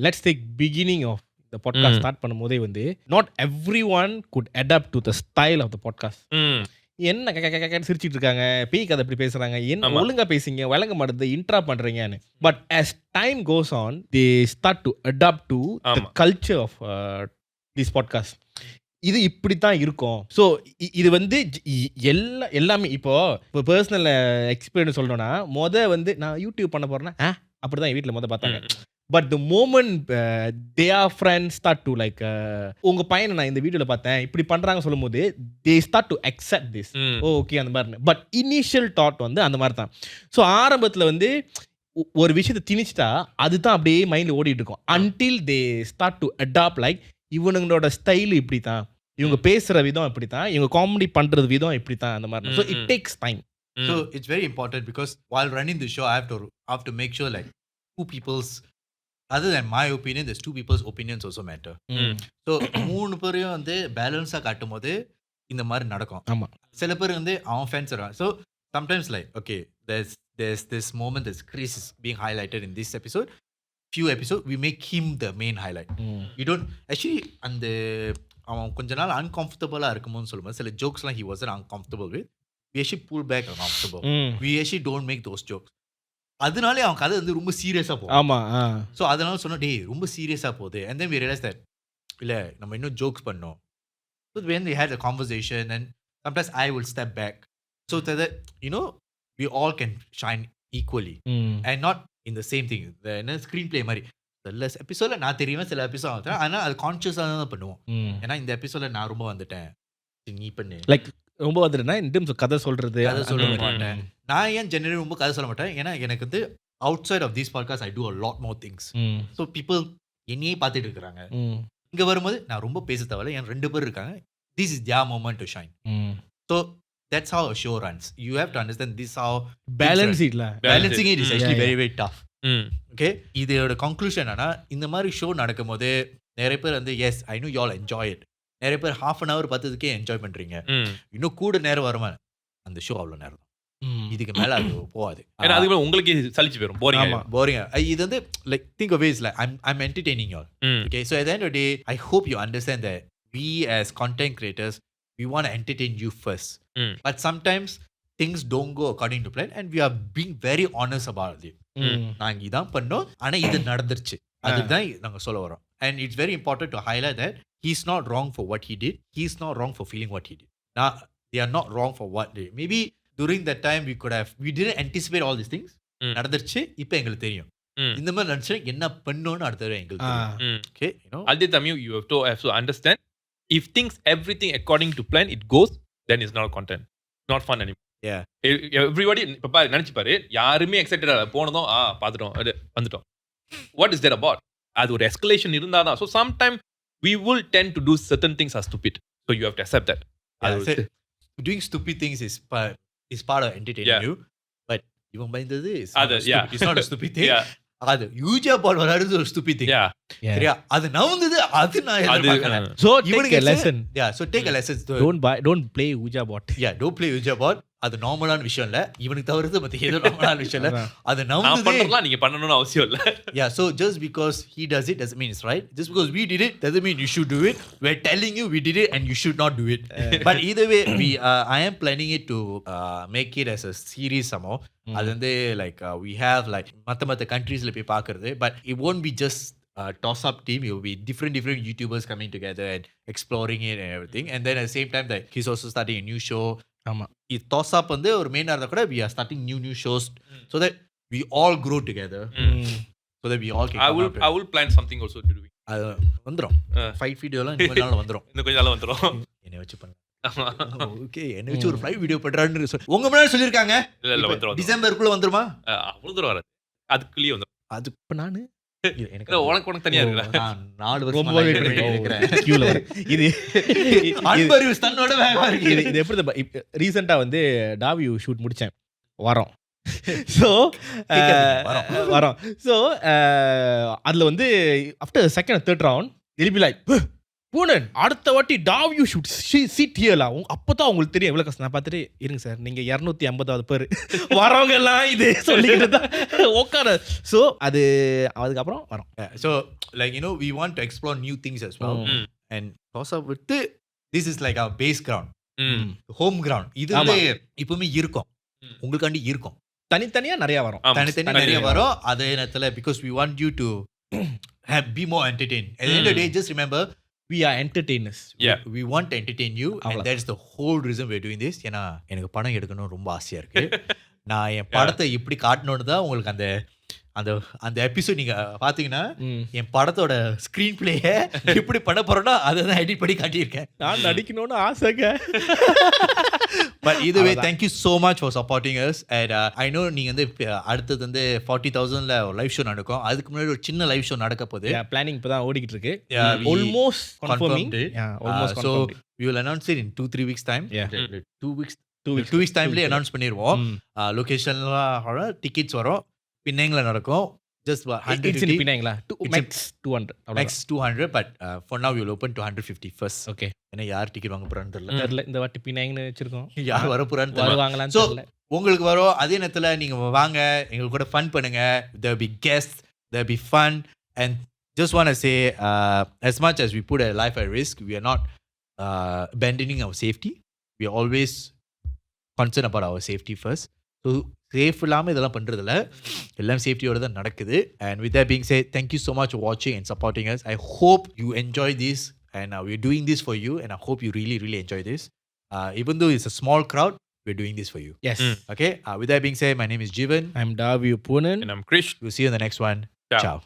let's take beginning of the podcast start பண்ணும்போதே வந்து not everyone could adapt to the style of the podcast. என்ன சிரிச்சிட்டு இருக்காங்க, பேய் கதை எப்படி பேசுறாங்க, என்ன ஒழுங்கா பேசிங்க, வழங்க மாட்டேது, இன்ட்ரா பண்றீங்கன்னு. But as time goes on they start to adapt to the culture of this podcast. இது இப்படித்தான் இருக்கும். ஸோ இது வந்து எல்லாமே இப்போ பர்சனல் எக்ஸ்பீரியன்ஸ் சொல்லணும்னா வந்து நான் யூடியூப் பண்ண போறேன்னா அப்படிதான் என் வீட்டில் பார்த்தாங்க. But the moment they are friends start to like உங்க பையனை நான் இந்த வீடியோவில் பார்த்தேன் இப்படி பண்றாங்க சொல்லும் போது தே start to accept this, okay அந்த மாதிரி. பட் இனிஷியல் தாட் வந்து அந்த மாதிரி தான். ஸோ ஆரம்பத்தில் வந்து ஒரு விஷயத்தை திணிச்சிட்டா அதுதான் அப்படியே மைண்டில் ஓடிட்டு இருக்கும் until they start to adapt like இவனுங்களோட ஸ்டைல் இப்படி தான், இவங்க பேசுற விதம் இப்படி தான், இவங்க காமெடி பண்றது விதம் இப்படி தான் அந்த மாதிரி. So it takes time. So it's very important because while running the show I have to make sure like 2 people's, other than my opinion, there's 2 people's opinions also matter. So 3 பேரையும் வந்து பேலன்ஸா காட்டும் போது இந்த மாதிரி நடக்கும். ஆமா, சில பேர் வந்து அவன் ஃபேன்ஸ் இருக்காங்க. So sometimes like okay, there's this moment that Chris is being highlighted in this episode. Few episode we make him the main highlight. You don't actually, அந்த அவன் கொஞ்ச நாள் uncomfortable-ஆ இருக்கும்போது சொல்லும்போது சில ஜோக்ஸ்லாம் he wasn't uncomfortable with, we actually pull back uncomfortable. We actually don't make those jokes. அதனாலே அவன் கதை வந்து ரொம்ப சீரியஸா போகும். ஆமா. ஸோ அதனால சொன்னோம் டே ரொம்ப சீரியஸா போகுது. And then we realized that இல்லை நம்ம இன்னும் ஜோக்ஸ் பண்ணோம். So when we had a conversation and sometimes I will step back so that you know we all can shine equally and not in the same thing. என்ன screen play மாதிரி சில எபிசோட்ல நான் தெரியுவேன், சில எபிசோட் வந்துட்டேன், ஆனால் அது கான்ஷியஸாக தான் பண்ணுவோம். ஏன்னா இந்த எபிசோட்ல நான் ரொம்ப வந்துட்டேன், நீ பண்ணு லைக் ரொம்ப வந்துட்டுனா இந்த கதை சொல்றது, கதை சொல்ல மாட்டேன். நான் ஏன் ஜெனரலி ரொம்ப கதை சொல்ல மாட்டேன், ஏன்னா எனக்கு வந்து outside of this podcast I do a lot more things. So people என்னையே பார்த்துட்டு இருக்கிறாங்க. இங்கே வரும்போது நான் ரொம்ப பேச தேவையில்ல, என் 2 பேர் இருக்காங்க. This is their moment to shine. So that's how a show runs. You have to understand this how balancing it is actually very very tough. Okay, இதோட கன்க்ளூஷன் என்னன்னா, இந்த மாதிரி ஷோ நடக்கும் போது நிறைய பேர் வந்து yes I know you all enjoy it, நிறைய பேர் 1/2 an hour பார்த்ததுக்கே என்ஜாய் பண்றீங்க. இன்னும் கூட நேரம் வருமா, அந்த ஷோ அவ்வளோ நேரம் தான், இதுக்கு மேல அது போகாது. ஏன்னா அதுக்கு உங்களுக்கு சலிச்சு போயிடும், போரிங். இது வந்து like think of it like I'm entertaining you all. Okay, so at the end of the day I hope you understand that we as content creators we want to entertain you first. But sometimes things don't go according to plan and we are being very honest about it. நாங்க இதான் பண்ணோம், ஆனா இது நடந்துருச்சு, அதுதான் நாங்க சொல்ல வரோம். And it's very important to highlight that he's not wrong for what he did, he's not wrong for feeling what he did. Now they are not wrong for what they, maybe during that time we didn't anticipate all these things. நடந்துருச்சு, இப்போ எங்களுக்கு தெரியும் இந்த மாதிரி நடந்துச்சு என்ன பண்ணணும்னு அடுத்த எங்களுக்கு தெரியும். Okay, you know, at the time you have to understand if things everything according to plan it goes, then it's not content, not fun anymore. Yeah, everybody இப்ப பாரு நினைச்சு பாரு, யாருமே எக்ஸைட்டடா போனதும் பாத்துட்டோம் வந்துட்டோம், what is that about? அது ஒரு escalation இருந்தாதான். So sometime we will tend to do certain things as stupid, so you have to accept that. Doing stupid things is part of entertaining you, but இவன் பயந்தது it's not a stupid thing. அது யூஜா பால் வராது ஒரு stupid thing. சரியா, அது நவுந்தது, அது நான் எதிர்பார்க்கல. So take a lesson. Yeah, so take a lesson. Don't play Ouija board. Yeah, don't play Ouija board. அது நார்மலான விஷயம் இல்ல. இவனுக்கு தவிர்த்து மத்த ஏதோ நார்மலான விஷயம் இல்ல. அது நான் நம்புதே. பண்றதெல்லாம் நீங்க பண்ணணும்னு அவசியம் இல்ல. Yeah, so just because he does it doesn't mean it's right. Just because we did it doesn't mean you should do it. We're telling you we did it and you should not do it. But either way, I am planning it to make it as a series somehow. அது வந்து like we have like மத்த countries போய் பார்க்கிறது. But it won't be just toss-up team. It will be different YouTubers coming together and exploring it and everything. And then at the same time, that he's also starting a new show. ஆமா. It toss-up வந்து ஒரு மெயினா இருந்தா கூட we are starting new shows so that we all grow together. So that we all can I will plan something also to do. அது வந்துரும். Fight வீடியோலாம் இன்னும் கொஞ்ச நாள்ல வந்துரும். இன்னும் கொஞ்ச நாள்ல வந்துரும். என்னை வச்சு பண்ணலாம். ஓகே, என்னை வச்சு ஒரு ஃபைட் வீடியோ பண்றான்னு உங்க முன்னாடி சொல்லிருக்காங்க. இல்ல வந்துரும். டிசம்பருக்குள்ள வந்துருமா? அவ்வளவு தூரம் வராது. அதுக்குள்ளேயே வந்துரும். அது இப்ப நானு எனக்கு உனக்கு தனியா இருக்குல்ல. நான் 4 வருஷமா ரொம்ப வெயிட் பண்ணி இருக்கிறேன். கியூல இது அன்பறிவு தன்னோட வேகமா இருக்கு. இது எப்படி ரீசெண்டா வந்து டாவியூ ஷூட் முடிச்சேன் வரோம். ஸோ வரோம். ஸோ அதில் வந்து ஆஃப்டர் செகண்ட் தேர்ட் ரவுண்ட் திருப்பி லைக் பூனன் அடுத்த வாட்டி டாவியூ ஷூட் சீட் ஹியர்லா அப்பதான் உங்களுக்கு தெரியும் எவ்வளவு கஷ்டம். நான் பார்த்துட்டு இருங்க சார், நீங்க 250வது பேர் வரவங்க எல்லாம் இது சொல்லிக்கிட்டு தான் உட்கார. ஸோ அதுக்கப்புறம் வரோம். So like you know we want to explore new things as well. And toss-up with this is like our base ground. Home ground. இது வந்து இப்பவுமே இருக்கும். உங்களுக்காண்டி இருக்கும். தனித்தனியா நிறைய வரும். தனித்தனியா நிறைய வரும். அதே நேரத்துல because we want you to be more entertained. At the end of the day, just remember we are entertainers. Yeah. we want to entertain you and that's the whole reason we're doing this. ஏன்னா எனக்கு படம் எடுக்கணும் ரொம்ப ஆசையா இருக்கு. நான் என் படத்தை இப்படி காட்டணும்னு தான் உங்களுக்கு அந்த அந்த அந்த எபிசோட் நீங்க பாத்தீங்கன்னா என் படத்தோட ஸ்கிரீன் பிளேய எப்படி பண்ண போறோம்னா அதை தான் எடிட் பண்ணி காட்டியிருக்கேன். நான் நடிக்கணும்னு ஆசைங்க. But either way, thank you so much for supporting us. And I know நீங்க வந்து அடுத்தது வந்து 40,000ல ஒரு லைவ் ஷோ நடக்கும். அதுக்கு முன்னாடி ஒரு சின்ன லைவ் ஷோ நடக்க போகுது. பிளானிங் இப்பதான் ஓடிக்கிட்டு இருக்கு. we almost confirming. confirmed it. Almost So confirmed. we will announce it in 2-3 weeks time. Yeah. 2 weeks timeல announce பண்ணிடுவோம். லொகேஷன்லாம் டிக்கெட்ஸ் வரும். பின்னேங்கல நடக்கும். Just 150 பின்னாங்களா max 200 max 200 but for now we will open to 150 first. Okay. ஏன்னா யார் ticket வாங்க போறான்னு தெரியல. தெரியல இந்த வாட்டி பின்னாங்கன்னு வச்சிருக்கோம். யார் வர போறான்னு தெரியல. வருவாங்களான்னு So தெரியல. உங்களுக்கு வரும். அதே நேரத்துல நீங்க வாங்க, எங்களுக்கு கூட ஃபன் பண்ணுங்க. There will be guests, there will be fun and just want to say as much as we put our life at risk, we are not abandoning our safety. We are always concerned about our safety first. So safe இல்லாமல் இதெல்லாம் பண்ணுறதில்ல, எல்லாம் சேஃப்டியோட தான் நடக்குது. And with that being said, thank you so much for watching and supporting us. I hope you enjoy this and we're doing this for you and I hope you really, really enjoy this. Even though it's a small crowd, we're doing this for you. Yes. Okay. With that being said, my name is Jivan. I'm Daviu Punan. And I'm Krish. We'll see you in the next one. Ciao. Ciao.